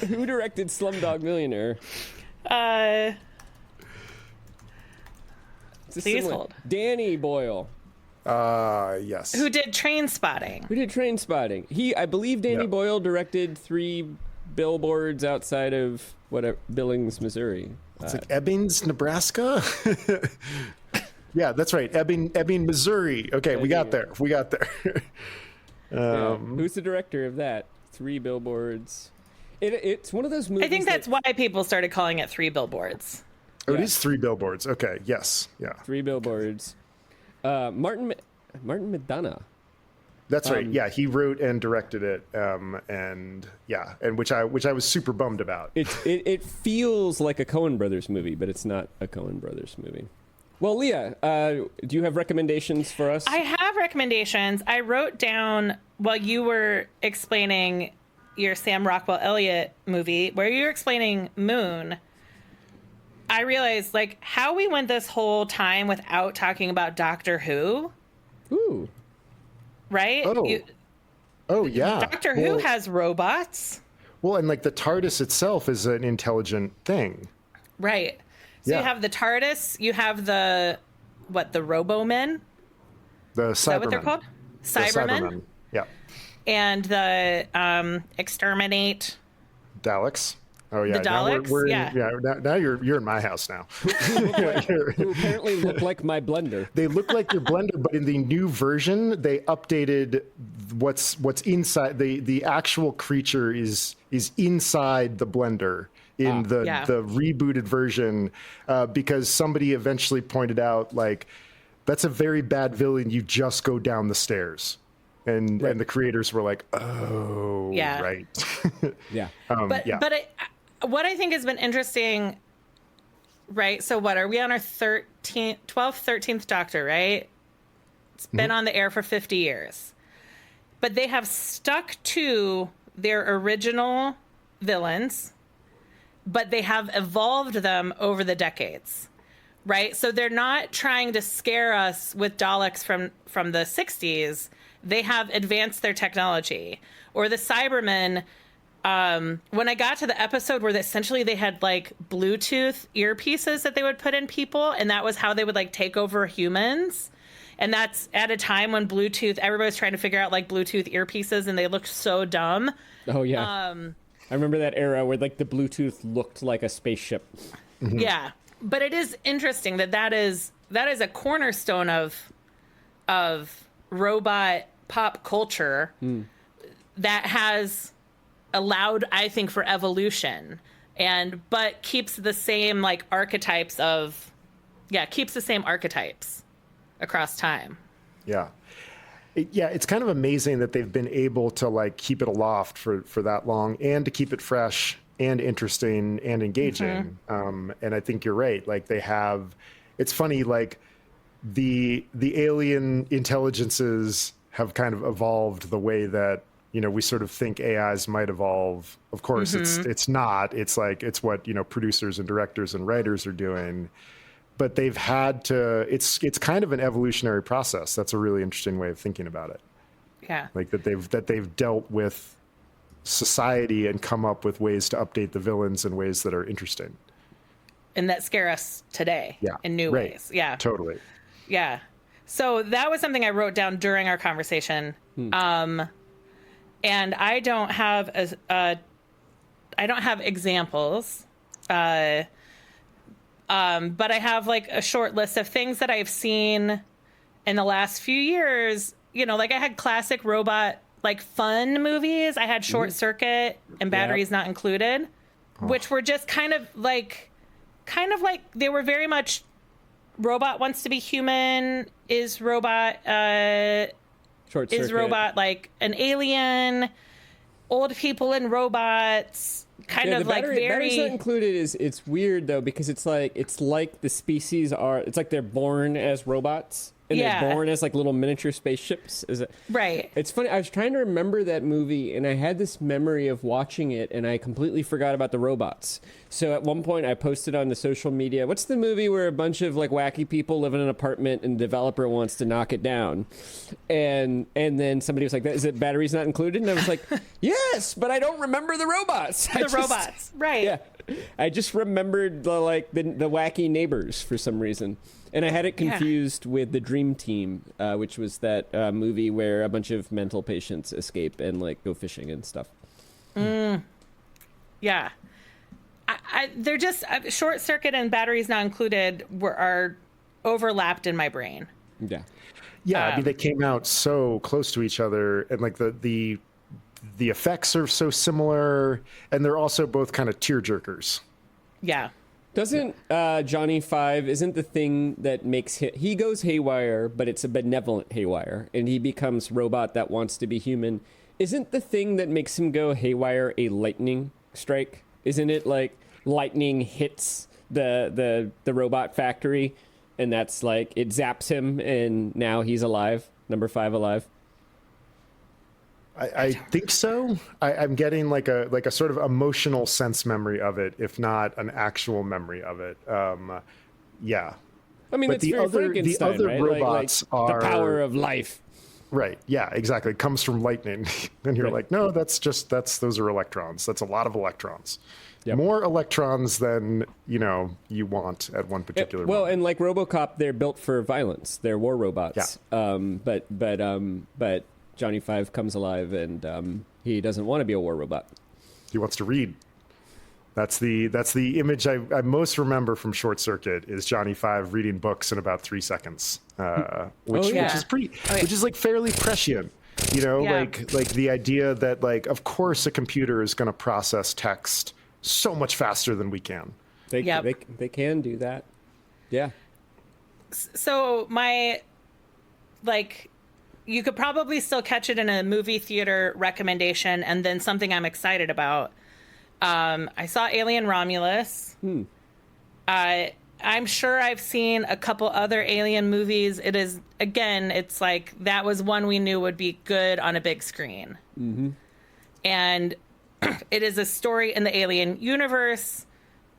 Who directed Slumdog Millionaire? Please hold. Danny Boyle. Yes. Who did Train Spotting? Who did Train Spotting? I believe Danny Yeah. Boyle directed 3 billboards outside of Billings, Missouri. It's like Ebbings, Nebraska. Yeah, that's right. Ebbing, Missouri. Okay, we got there. Who's the director of that? 3 billboards. It's one of those movies. I think that's why people started calling it Three Billboards. Oh, it is 3 billboards. Okay, yes, yeah. 3 billboards. Martin McDonough. That's right. Yeah, he wrote and directed it, and which I was super bummed about. It feels like a Coen Brothers movie, but it's not a Coen Brothers movie. Well, Leah, do you have recommendations for us? I have recommendations. I wrote down while you were explaining your Sam Rockwell Elliott movie, where you were explaining Moon. I realized how we went this whole time without talking about Doctor Who. Ooh. Right? Oh yeah. Doctor Who has robots. Well, and the TARDIS itself is an intelligent thing. Right. So Yeah. you have the TARDIS, you have the Robomen? The Cybermen. Is that what they're called? The Cybermen? Yeah. And the Exterminate. Daleks. Oh yeah. The Daleks? Now Yeah. Now you're in my house now. Who apparently look like my blender. They look like your blender, but in the new version, they updated what's inside. The actual creature is inside the blender in the rebooted version, because somebody eventually pointed out that's a very bad villain. You just go down the stairs. and the creators were like, oh, Yeah. right. Yeah. What I think has been interesting, right? So what are we on our 12th, 13th Doctor, right? It's been on the air for 50 years. But they have stuck to their original villains, but they have evolved them over the decades, right? So they're not trying to scare us with Daleks from the 60s. They have advanced their technology. Or the Cybermen, when I got to the episode where essentially they had like Bluetooth earpieces that they would put in people, and that was how they would like take over humans. And that's at a time when Bluetooth, everybody's trying to figure out like Bluetooth earpieces, and they looked so dumb. Oh yeah. I remember that era where like the Bluetooth looked like a spaceship. Mm-hmm. Yeah. But it is interesting that is a cornerstone of robot pop culture that has allowed, I think, for evolution, but keeps the same like archetypes across time. Yeah. It's kind of amazing that they've been able to like keep it aloft for that long and to keep it fresh and interesting and engaging. And I think you're right. Like it's funny, like the alien intelligences have kind of evolved the way that, we sort of think AIs might evolve. Of course, it's not. It's like, it's what, producers and directors and writers are doing. But they've had to, it's kind of an evolutionary process. That's a really interesting way of thinking about it. Yeah. Like that they've dealt with society and come up with ways to update the villains in ways that are interesting. And that scare us today in new ways. Yeah. Totally. Yeah. So that was something I wrote down during our conversation. And I don't have examples. But I have like a short list of things that I've seen in the last few years. Like I had classic robot, like fun movies. I had Short Circuit and Batteries Not Included, which were just kind of like they were very much robot wants to be human. Is robot like an alien? Old people and robots. Batteries Not Included it's weird though, because it's like the species it's like they're born as robots and they're born as like little miniature spaceships. Is it right? It's funny. I was trying to remember that movie and I had this memory of watching it and I completely forgot about the robots. So at one point I posted on the social media, what's the movie where a bunch of like wacky people live in an apartment and the developer wants to knock it down? And then somebody was like, is it Batteries Not Included? And I was like, yes, but I don't remember the robots. Robots, right. Yeah. I just remembered the wacky neighbors for some reason. And I had it confused with The Dream Team, which was that movie where a bunch of mental patients escape and like go fishing and stuff. Yeah. They're just Short Circuit and Batteries Not Included are overlapped in my brain. Yeah. I mean, they came out so close to each other, and like the effects are so similar, and they're also both kind of tearjerkers. Yeah. Doesn't Johnny Five isn't the thing that makes he goes haywire, but it's a benevolent haywire, and he becomes robot that wants to be human. Isn't the thing that makes him go haywire a lightning strike? Isn't it like lightning hits the robot factory, and that's like it zaps him, and now he's alive. Number 5 alive. I think so. I'm getting like a sort of emotional sense memory of it, if not an actual memory of it. Yeah. I mean, but the other right? robots are the power of life. Right. Yeah, exactly. It comes from lightning. And you're like, no, those are electrons. That's a lot of electrons. Yep. More electrons than, you want at one particular moment. And like Robocop, they're built for violence. They're war robots. Yeah. But Johnny Five comes alive and he doesn't want to be a war robot. He wants to read. That's the image I most remember from Short Circuit is Johnny Five reading books in about 3 seconds, which is like fairly prescient, like the idea that like of course a computer is going to process text so much faster than we can. They can do that. Yeah. So my you could probably still catch it in a movie theater recommendation, and then something I'm excited about. I saw Alien Romulus. I'm sure I've seen a couple other Alien movies. It is, again, it's like that was one we knew would be good on a big screen. Mm-hmm. And it is a story in the Alien universe,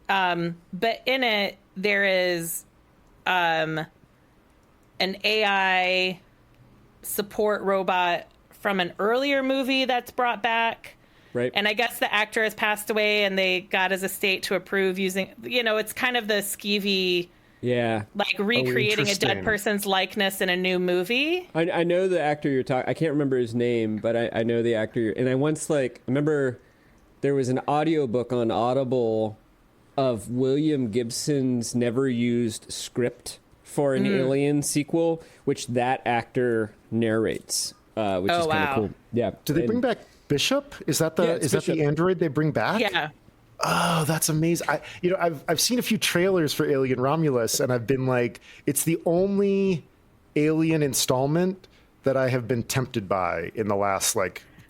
but in it there is an AI support robot from an earlier movie that's brought back. Right. And I guess the actor has passed away and they got his estate to approve using, it's kind of the skeevy, like recreating a dead person's likeness in a new movie. I know the actor you're talking, I can't remember his name, but I know the actor. And I once remember there was an audiobook on Audible of William Gibson's never used script for an Alien sequel, which that actor narrates, which is kind of cool. Yeah. Do they bring back Bishop? Is that the android they bring back? Yeah. Oh, that's amazing. I've seen a few trailers for Alien Romulus, and I've been like, it's the only Alien installment that I have been tempted by in the last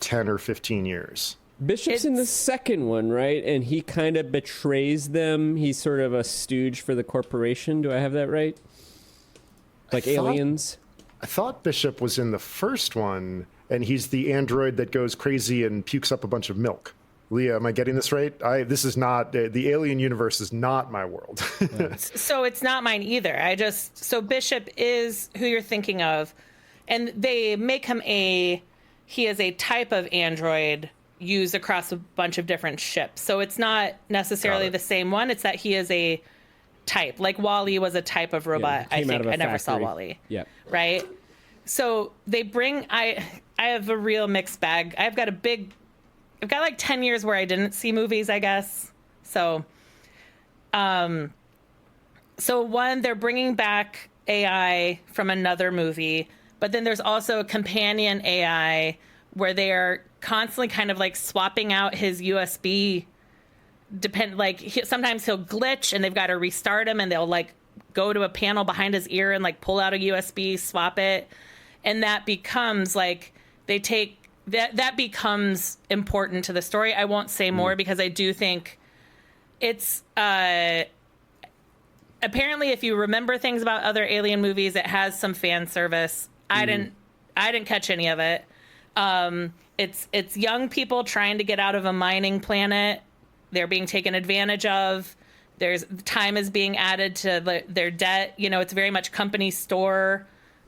10 or 15 years. Bishop's in the second one, right? And he kind of betrays them. He's sort of a stooge for the corporation. Do I have that right? Aliens? I thought Bishop was in the first one, and he's the android that goes crazy and pukes up a bunch of milk. Leah, am I getting this right? This is not, the Alien universe is not my world. So it's not mine either. So Bishop is who you're thinking of, and they make him he is a type of android used across a bunch of different ships. So it's not necessarily the same one. It's that he is a type. Like WALL-E was a type of robot. I think I never saw WALL-E. Yeah. Right. So they bring. I have a real mixed bag. I've got 10 years where I didn't see movies, I guess. So, one, they're bringing back AI from another movie, but then there's also a companion AI where they are constantly kind of swapping out his USB. Sometimes he'll glitch and they've got to restart him, and they'll go to a panel behind his ear and pull out a USB, swap it, and that becomes that becomes important to the story. I won't say more because I do think it's apparently, if you remember things about other Alien movies, it has some fan service. I didn't catch any of it. It's young people trying to get out of a mining planet. They're being taken advantage of. Time is being added to their debt. It's very much company store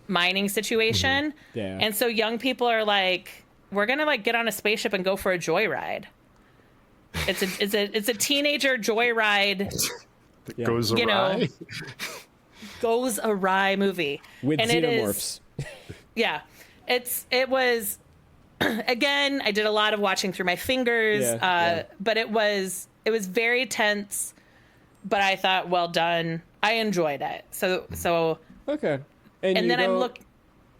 mining situation. Mm-hmm. Yeah. And so young people are we're gonna get on a spaceship and go for a joyride. It's a teenager joyride. Goes awry. Goes awry movie with xenomorphs. Yeah, it was. Again, I did a lot of watching through my fingers, but it was very tense. But I thought, well done. I enjoyed it. So okay. And then I'm looking.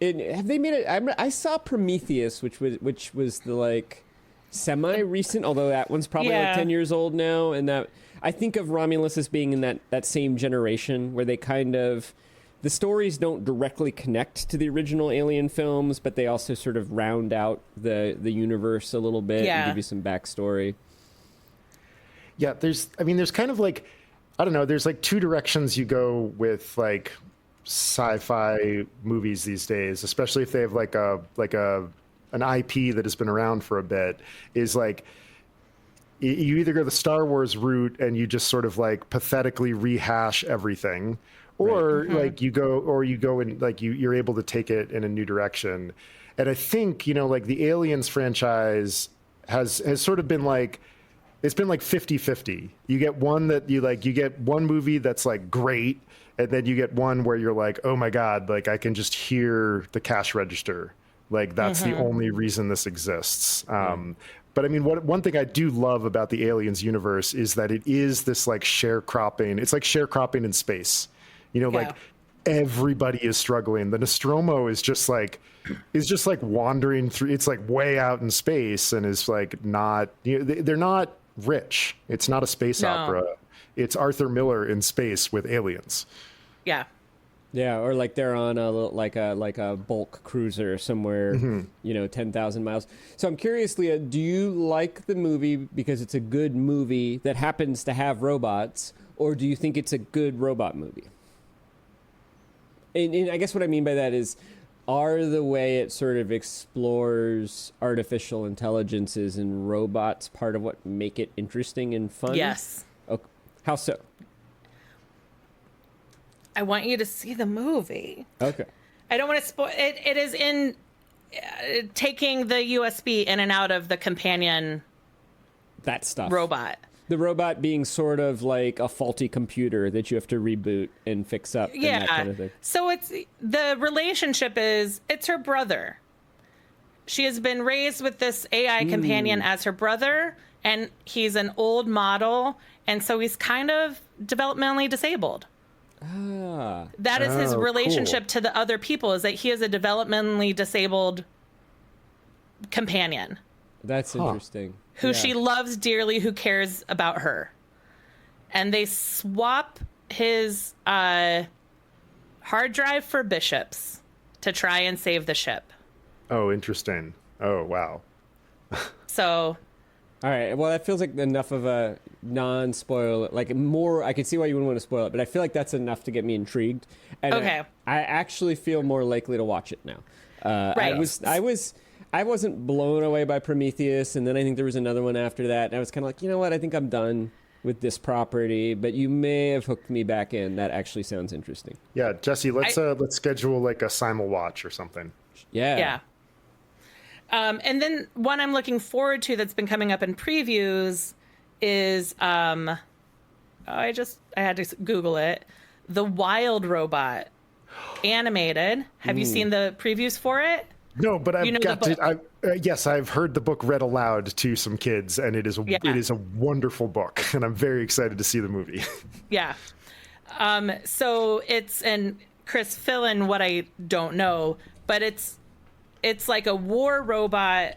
Have they made it? I saw Prometheus, which was the semi-recent, although that one's probably 10 years old now, and that I think of Romulus as being in that same generation where they kind of. The stories don't directly connect to the original Alien films, but they also sort of round out the universe a little bit and give you some backstory. Yeah, there's kind of I don't know, there's two directions you go with sci-fi movies these days, especially if they have an IP that has been around for a bit, is you either go the Star Wars route and you just sort of pathetically rehash everything, or right. you go and you're able to take it in a new direction. And I think the Aliens franchise has sort of been it's been 50-50. You get one that you get one movie that's great, and then you get one where you're oh my god, I can just hear the cash register, that's the only reason this exists. But I mean, one thing I do love about the Aliens universe is that it is this sharecropping. It's sharecropping in space. Everybody is struggling. The Nostromo is just wandering through. It's way out in space and is not. They're not rich. It's not a space opera. It's Arthur Miller in space with aliens. Yeah. Yeah, or like they're on like a bulk cruiser somewhere, 10,000 miles. So I'm curious, Leah, do you like the movie because it's a good movie that happens to have robots, or do you think it's a good robot movie? And I guess what I mean by that is, are the way it sort of explores artificial intelligences and robots part of what make it interesting and fun? Yes. Okay. How so? I want you to see the movie. Okay. I don't want to spoil it. It is in taking the USB in and out of the companion That stuff. robot. The robot being sort of like a faulty computer that you have to reboot and fix up. And that kind of thing. So the relationship is, it's her brother. She has been raised with this AI companion as her brother, and he's an old model, and so he's kind of developmentally disabled. That is his relationship to the other people, is that he is a developmentally disabled companion. That's interesting. Who she loves dearly, who cares about her. And they swap his hard drive for Bishop's to try and save the ship. Oh, interesting. Oh, wow. So... All right. Well, that feels like enough of a non-spoiler. Like more, I can see why you wouldn't want to spoil it, but I feel like that's enough to get me intrigued. And okay. I actually feel more likely to watch it now. Right. I wasn't blown away by Prometheus, and then I think there was another one after that, and I was kind of like, you know what? I think I'm done with this property, but you may have hooked me back in. That actually sounds interesting. Yeah, Jesse, let's schedule like a simul watch or something. Yeah. Yeah. And then one I'm looking forward to that's been coming up in previews is I had to Google it. The Wild Robot animated. Have you seen the previews for it? No, but yes, I've heard the book read aloud to some kids, and it is a wonderful book, and I'm very excited to see the movie. Yeah. So and Chris, fill in what I don't know, but it's like a war robot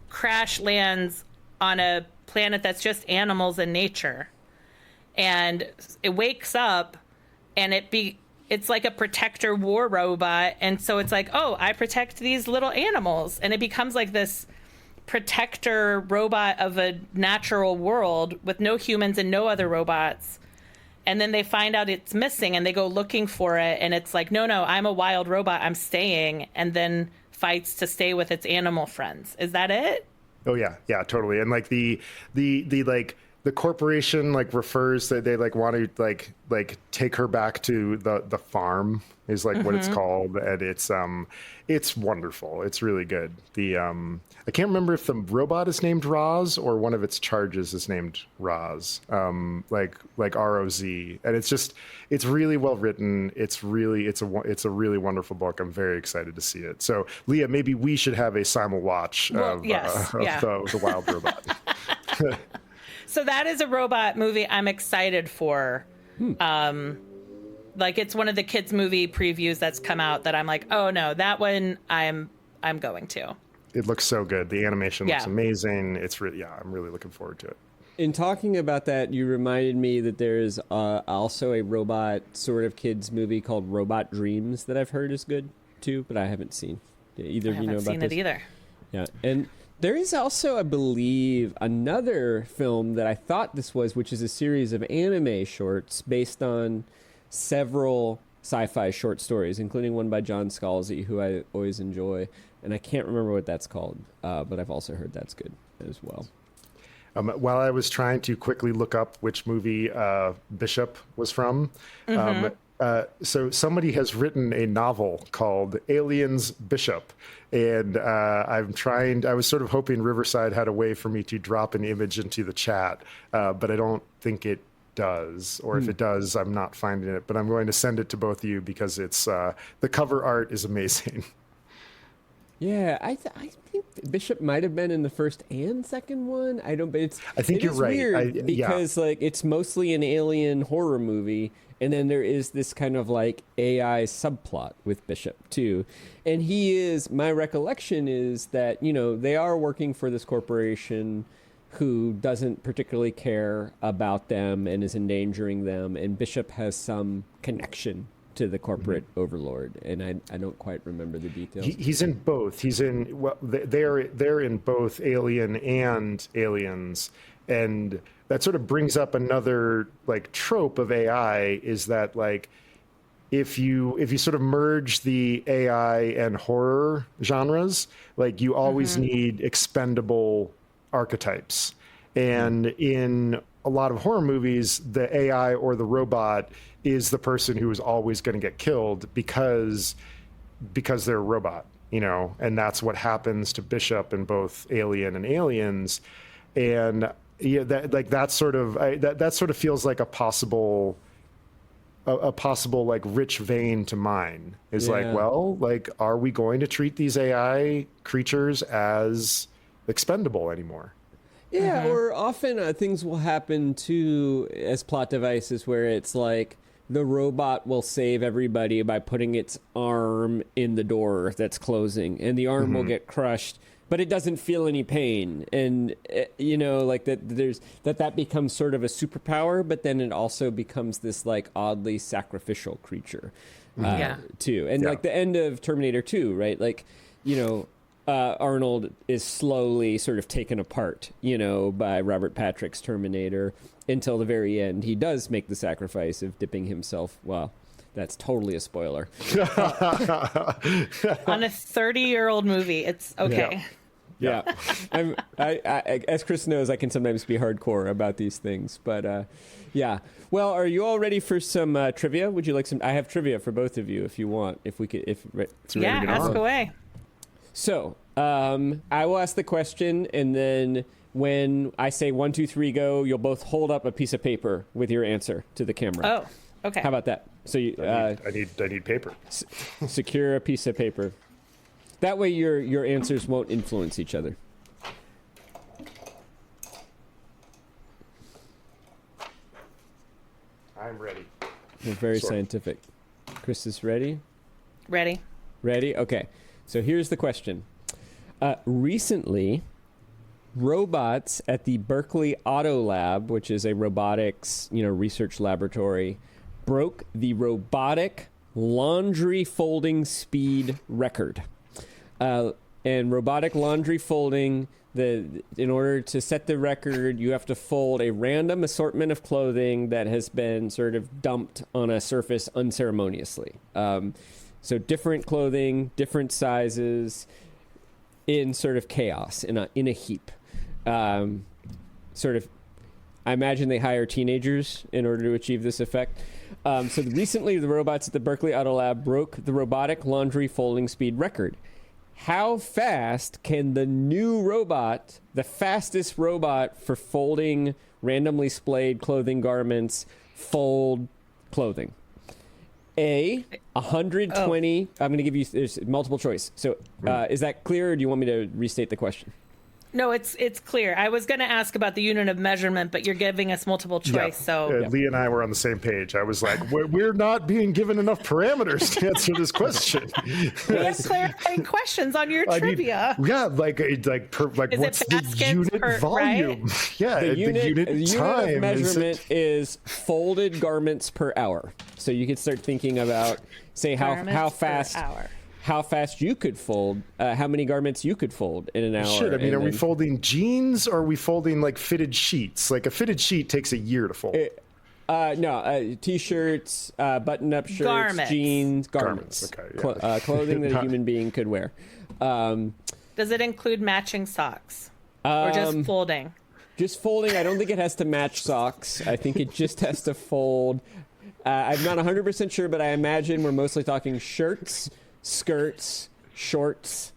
crash lands on a planet that's just animals and nature. And it wakes up and it's like a protector war robot. And so it's like, oh, I protect these little animals. And it becomes like this protector robot of a natural world with no humans and no other robots. And then they find out it's missing and they go looking for it. And it's like, no, I'm a wild robot. I'm staying. And then fights to stay with its animal friends. Is that it? Oh yeah, totally. And like the corporation like refers that they like want to like take her back to the farm is like what it's called, and it's wonderful. It's really good. I can't remember if the robot is named Roz or one of its charges is named Roz, like ROZ, and it's really well written. It's a really wonderful book. I'm very excited to see it. So Leah, maybe we should have a simul watch of the Wild Robot. So that is a robot movie I'm excited for. Like it's one of the kids movie previews that's come out that I'm like, oh no, that one I'm going to. It looks so good. The animation looks amazing. It's really, I'm really looking forward to it. In talking about that, you reminded me that there's also a robot sort of kids movie called Robot Dreams that I've heard is good too, but I haven't seen. Either of you know about this? I haven't seen it either. Yeah, and there is also, I believe, another film that I thought this was, which is a series of anime shorts based on several sci-fi short stories, including one by John Scalzi, who I always enjoy. And I can't remember what that's called, but I've also heard that's good as well. While I was trying to quickly look up which movie Bishop was from, so somebody has written a novel called Aliens Bishop. And I was sort of hoping Riverside had a way for me to drop an image into the chat, but I don't think it does. Or if it does, I'm not finding it. But I'm going to send it to both of you because it's the cover art is amazing. Yeah, I think Bishop might have been in the first and second one. I think you're right. Weird because like it's mostly an alien horror movie, and then there is this kind of like AI subplot with Bishop too. And my recollection is that, they are working for this corporation who doesn't particularly care about them and is endangering them, and Bishop has some connection to the corporate overlord, and I don't quite remember the details. He's in both. He's in they're in both Alien and Aliens, and that sort of brings up another like trope of AI is that like if you sort of merge the AI and horror genres, like you always need expendable archetypes, and in a lot of horror movies, the AI or the robot is the person who is always going to get killed because they're a robot, you know, and that's what happens to Bishop in both Alien and Aliens. And yeah, that sort of feels like a possible like rich vein to mine is like, well, like, are we going to treat these AI creatures as expendable anymore? Yeah, or often things will happen too as plot devices where it's like the robot will save everybody by putting its arm in the door that's closing, and the arm will get crushed, but it doesn't feel any pain. And, you know, like that becomes sort of a superpower, but then it also becomes this like oddly sacrificial creature too. And like the end of Terminator 2, right? Like, you know, Arnold is slowly sort of taken apart, you know, by Robert Patrick's Terminator until the very end. He does make the sacrifice of dipping himself. Well, that's totally a spoiler. On a 30-year-old movie, it's okay. Yeah. I, as Chris knows, I can sometimes be hardcore about these things, but yeah. Well, are you all ready for some trivia? Would you like some? I have trivia for both of you if you want. If we could, ask away. So, I will ask the question, and then when I say 1, 2, 3, go, you'll both hold up a piece of paper with your answer to the camera. Oh, okay. How about that? So you, I need paper. Secure a piece of paper. That way, your answers won't influence each other. I'm ready. We're very scientific. Chris is ready? Ready. Ready? Okay. So here's the question. Recently, robots at the Berkeley Auto Lab, which is a robotics, research laboratory, broke the robotic laundry folding speed record. And robotic laundry folding, in order to set the record, you have to fold a random assortment of clothing that has been sort of dumped on a surface unceremoniously. So different clothing, different sizes, in sort of chaos, in a heap. I imagine they hire teenagers in order to achieve this effect. So recently, the robots at the Berkeley Auto Lab broke the robotic laundry folding speed record. How fast can the new robot, the fastest robot for folding randomly splayed clothing garments, fold clothing? A, 120. I'm going to give you, there's multiple choice. So is that clear, or do you want me to restate the question? No, it's clear. I was going to ask about the unit of measurement, but you're giving us multiple choice. So Leah and I were on the same page. I was like, we're not being given enough parameters to answer this question. We have clarifying questions on your trivia. Like what's the unit volume? Right? Yeah, the unit time of measurement is folded garments per hour. So you could start thinking about, say, how fast you could fold, how many garments you could fold in an hour. Shit, I mean, are we folding jeans, or are we folding like fitted sheets? Like a fitted sheet takes a year to fold. No, t-shirts, button-up shirts, jeans, garments. Okay, yeah. Clothing that a human being could wear. Does it include matching socks? Or just folding? Just folding. I don't think it has to match socks. I think it just has to fold. I'm not 100% sure, but I imagine we're mostly talking shirts, skirts, shorts,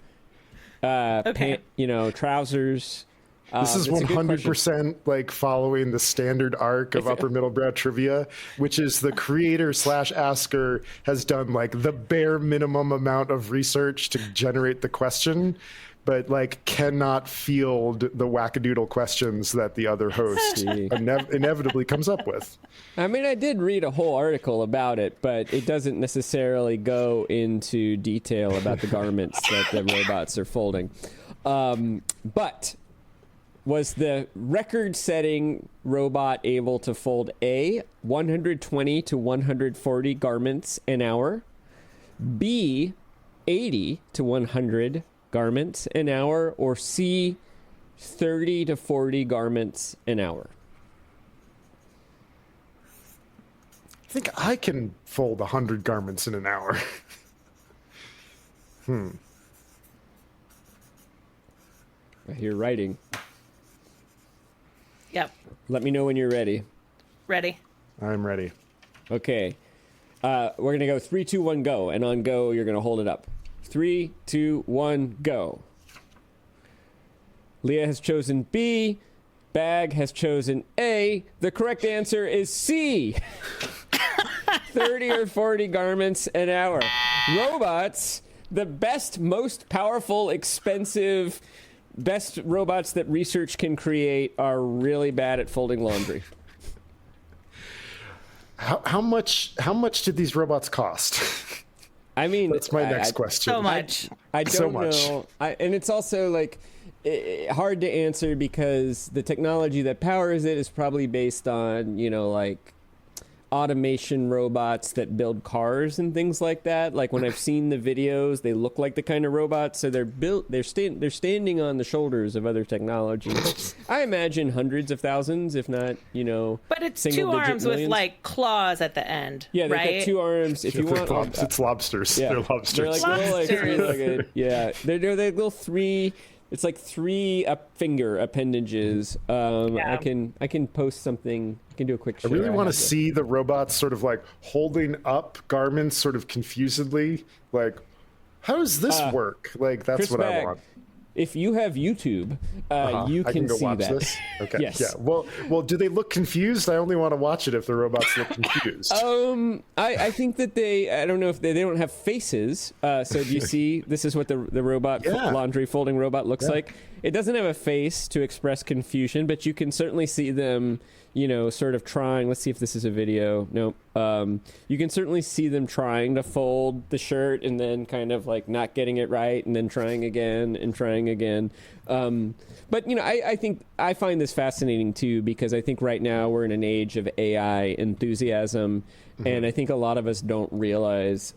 trousers. This is 100% like following the standard arc of upper middle brow trivia, which is the creator / asker has done like the bare minimum amount of research to generate the question, but like cannot field the wackadoodle questions that the other host inevitably comes up with. I mean, I did read a whole article about it, but it doesn't necessarily go into detail about the garments that the robots are folding. But Was the record-setting robot able to fold A, 120 to 140 garments an hour, B, 80 to 100 garments an hour, or C, 30 to 40 garments an hour? I think I can fold 100 garments in an hour. I hear writing. Yep. Let me know when you're ready. Ready. I'm ready. Okay. We're going to go 3, 2, 1, go. And on go, you're going to hold it up. 3, 2, 1, go. Leah has chosen B. Bagg has chosen A. The correct answer is C. 30 or 40 garments an hour. Robots, the best, most powerful, expensive, best robots that research can create, are really bad at folding laundry. How much did these robots cost? I mean, That's my next question. So much. I don't So much. know. And it's also like hard to answer because the technology that powers it is probably based on, like automation robots that build cars and things like that. Like when I've seen the videos, they look like the kind of robots. So they're standing on the shoulders of other technology. I imagine hundreds of thousands, if not, But it's single two digit arms millions. with like claws at the end. Yeah, they've right? got 2 arms. If you want, It's lobsters. yeah, They're lobsters. They're like little, Lobsters. yeah, they're little 3. It's like 3 finger appendages. I can post something. I can do a quick share. I really want to have see the robots sort of like holding up garments sort of confusedly. Like, how does this work? Like, that's Chris what Bagg, I want. If you have YouTube, you I can go see watch that. this. Okay. Yes. Yeah. Well, do they look confused? I only want to watch it if the robots look confused. I think that I don't know if they don't have faces. So do you see? This is what the robot laundry folding robot looks like. It doesn't have a face to express confusion, but you can certainly see them, sort of trying. Let's see if this is a video. Nope. You can certainly see them trying to fold the shirt and then kind of like not getting it right and then trying again and trying again. But, I think I find this fascinating, too, because I think right now we're in an age of AI enthusiasm. And I think a lot of us don't realize,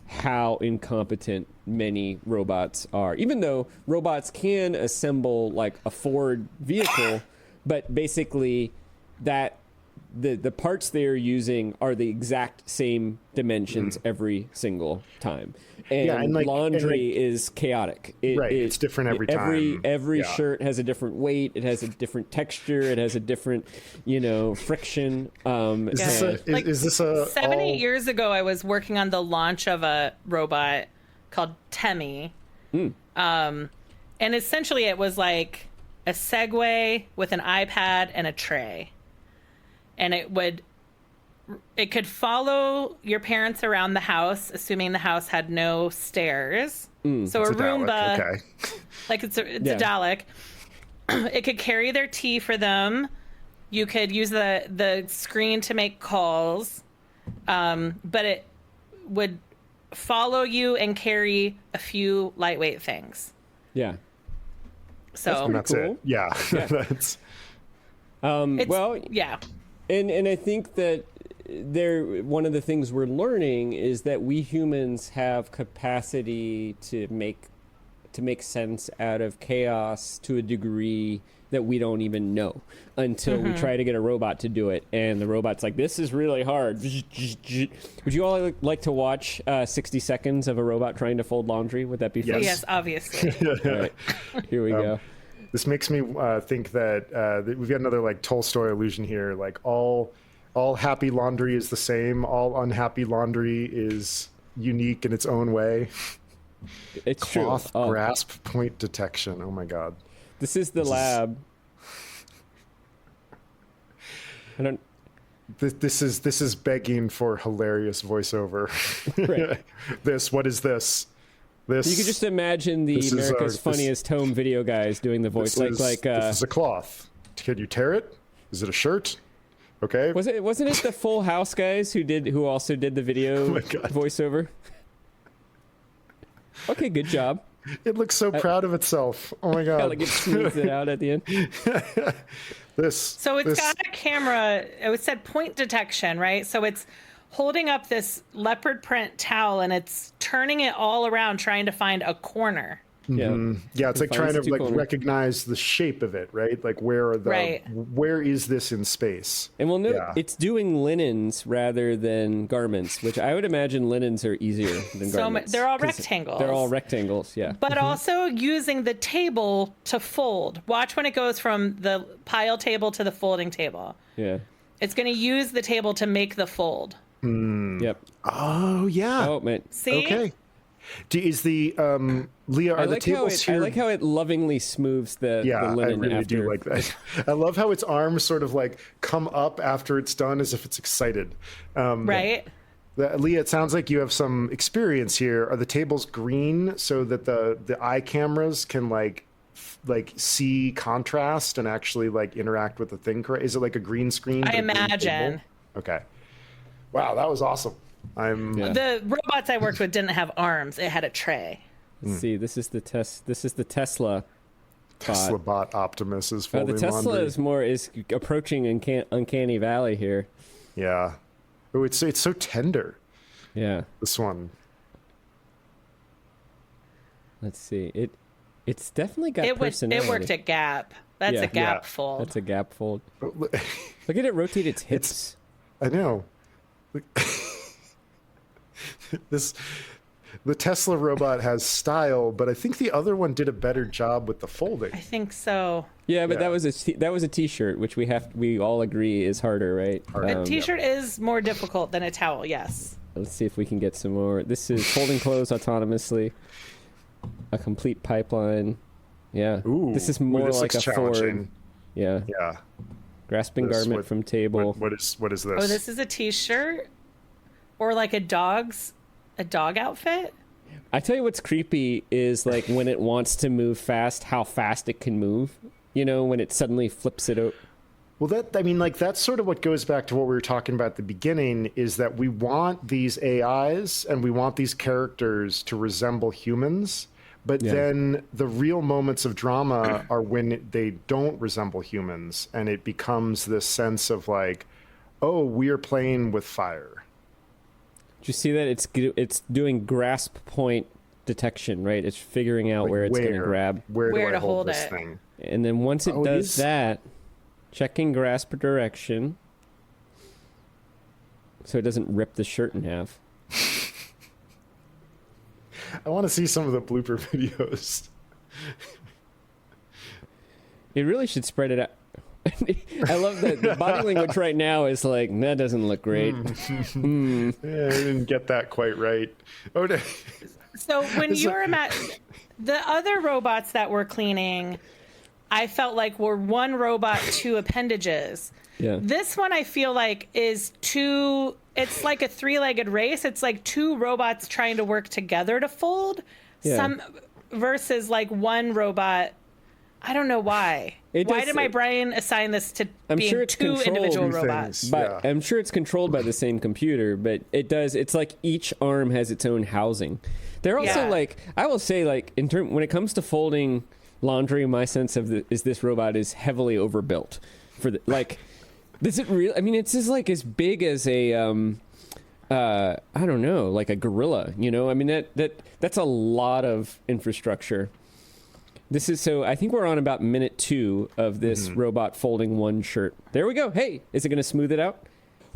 how incompetent many robots are. Even though robots can assemble like a Ford vehicle, but basically that the parts they're using are the exact same dimensions every single time. And, laundry is chaotic. It's different every time. Every shirt has a different weight. It has a different texture. It has a different, friction. Is this a 7-8 years ago, I was working on the launch of a robot called Temmie. And essentially it was like a Segway with an iPad and a tray. And it could follow your parents around the house, assuming the house had no stairs. So a Roomba, okay. like it's a Dalek. It could carry their tea for them. You could use the screen to make calls, but it would follow you and carry a few lightweight things. Yeah. So That's cool. it. Yeah. That's yeah. And I think that one of the things we're learning is that we humans have capacity to make sense out of chaos to a degree that we don't even know until we try to get a robot to do it. And the robot's like, this is really hard. Would you all like to watch 60 seconds of a robot trying to fold laundry? Would that be fun? Yes, obviously. All right. Here we go. This makes me think that we've got another like Tolstoy illusion here. Like all happy laundry is the same. All unhappy laundry is unique in its own way. It's Cloth true. grasp point detection. Oh my God. This is the lab. I don't. This is begging for hilarious voiceover. Right. What is this? This. You could just imagine the This is, America's Funniest Home Video guys doing the voice, This is a cloth. Can you tear it? Is it a shirt? Okay. Wasn't it the Full House guys who also did the video my God. voiceover? Okay, good job. It looks so proud of itself. Oh my god! Like it smooths it out at the end. So it's got a camera. It said point detection, right? So it's holding up this leopard print towel and it's turning it all around, trying to find a corner. Yeah, it's like trying to like recognize the shape of it, right? Like where is this in space? And we'll note it's doing linens rather than garments, which I would imagine linens are easier than garments. They're all rectangles. They're all rectangles, yeah. But also using the table to fold. Watch when it goes from the pile table to the folding table. Yeah. It's going to use the table to make the fold. Yep. Oh yeah. Oh man. See? Okay. Is the Leah? Are the tables here? I like how it lovingly smooths the linen. I really after. do like that. I love how its arms sort of like come up after it's done, as if it's excited. Right. Leah, it sounds like you have some experience here. Are the tables green so that the eye cameras can like see contrast and actually like interact with the thing? Is it like a green screen? I imagine. Okay. Wow, that was awesome. The robots I worked with didn't have arms. It had a tray. See, this is the Tesla. Tesla bot Optimus is folding the Tesla laundry. is approaching uncanny valley here. Yeah. Oh, it's so tender. Yeah. This one. Let's see. It's definitely got personality. It worked at Gap. That's a Gap fold. That's a Gap fold. Look at it rotate its hips. I know. The Tesla robot has style, but I think the other one did a better job with the folding. I think so. Yeah, but that was a t-shirt, which we all agree is harder, right? A t-shirt is more difficult than a towel. Yes. Let's see if we can get some more. This is folding clothes autonomously. A complete pipeline. Yeah. Ooh, this is more like a Ford. Yeah. Yeah. Grasping garment from table. What is this? Oh, this is a t-shirt, or like a dog outfit. I tell you what's creepy is like when it wants to move fast, how fast it can move. You know, when it suddenly flips it out. Well, that's sort of what goes back to what we were talking about at the beginning, is that we want these AIs and we want these characters to resemble humans, but then the real moments of drama are when they don't resemble humans, and it becomes this sense of like, oh, we are playing with fire. Did you see that it's doing grasp point detection, right? It's figuring out where it's going to grab. Where do I to hold this it. thing? And then once it does that, checking grasp direction so it doesn't rip the shirt in half. I want to see some of the blooper videos. It really should spread it out. I love that the body language right now is like, that doesn't look great. Yeah, I didn't get that quite right. Oh, no. So when you were the other robots that were cleaning, I felt like were one robot, two appendages. Yeah. This one I feel like is two. It's like a three-legged race. It's like two robots trying to work together to fold. Yeah. Versus like one robot. I don't know why. Why did my brain assign this to being two individual robots? But I'm sure it's controlled by the same computer, but it does. It's like each arm has its own housing. They're also like, I will say, like, when it comes to folding laundry, my sense of this robot is heavily overbuilt for Is it real? I mean, it's just like as big as a I don't know, like a gorilla. You know, I mean that's a lot of infrastructure. I think we're on about minute 2 of this robot folding one shirt. There we go. Hey, is it going to smooth it out?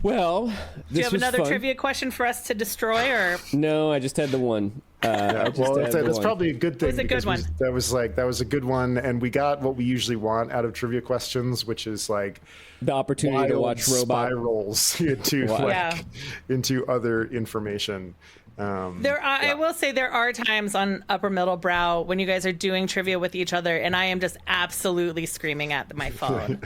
Well, do you have another trivia question for us to destroy, or no? I just had the one. That's probably a good thing. It was a good one. That was a good one, and we got what we usually want out of trivia questions, which is like the opportunity to watch robot spirals into other information. I will say there are times on Upper Middle Brow when you guys are doing trivia with each other, and I am just absolutely screaming at my phone.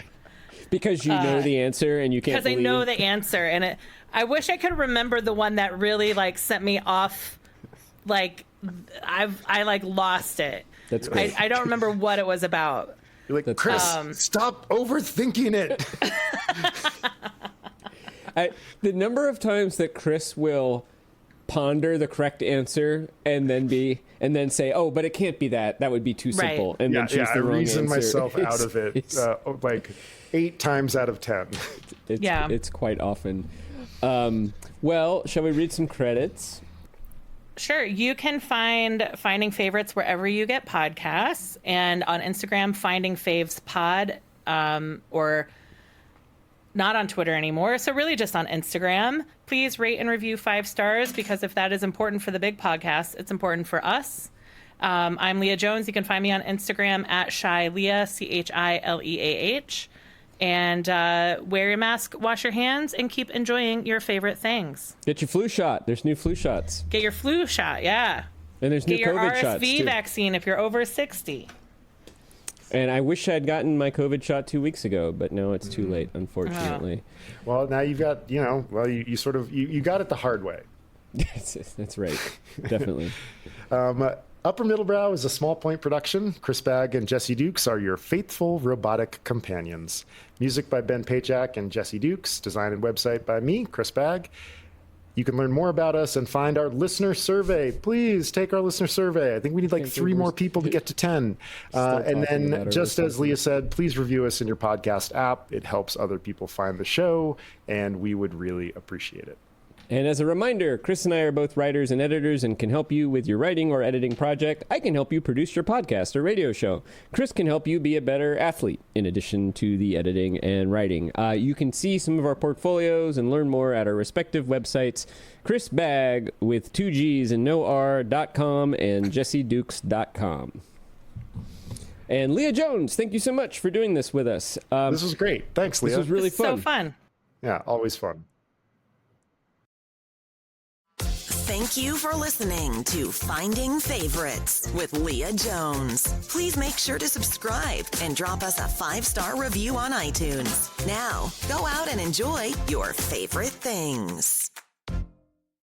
Because you know the answer and you can't believe. Because I know the answer, and I wish I could remember the one that really like sent me off. Like I like lost it. That's great. I don't remember what it was about. You're like, Chris, stop overthinking it. The number of times that Chris will ponder the correct answer and then say, oh, but it can't be that. That would be too simple. And then choose I the wrong reason answer. myself out of it like 8 times out of 10. It's quite often. Well, shall we read some credits? Sure. You can find Finding Favorites wherever you get podcasts, and on Instagram, Finding Faves Pod, or not on Twitter anymore. So really just on Instagram. Please rate and review 5 stars, because if that is important for the big podcast, it's important for us. I'm Leah Jones. You can find me on Instagram at ShyLeah, ChILeah. And wear your mask, wash your hands, and keep enjoying your favorite things. Get your flu shot. There's new flu shots. Get your flu shot, yeah. And there's new Get your COVID shots, RSV too. vaccine if you're over 60. And I wish I'd gotten my COVID shot 2 weeks ago, but now it's too late, unfortunately. Well, now you've got, you sort of, you got it the hard way. That's right. Definitely. Upper Middlebrow is a Small Point production. Chris Bagg and Jesse Dukes are your faithful robotic companions. Music by Ben Pachak and Jesse Dukes. Design and website by me, Chris Bagg. You can learn more about us and find our listener survey. Please take our listener survey. I think we need like 3 more people to get to 10. And then, just as Leah said, please review us in your podcast app. It helps other people find the show, and we would really appreciate it. And as a reminder, Chris and I are both writers and editors and can help you with your writing or editing project. I can help you produce your podcast or radio show. Chris can help you be a better athlete, in addition to the editing and writing. You can see some of our portfolios and learn more at our respective websites, Chris Bagg with 2 G's and no R.com and JesseDukes.com. And Leah Jones, thank you so much for doing this with us. This was great. Thanks, Leah. This was really fun. So fun. Yeah, always fun. Thank you for listening to Finding Favorites with Leah Jones. Please make sure to subscribe and drop us a 5-star review on iTunes. Now, go out and enjoy your favorite things.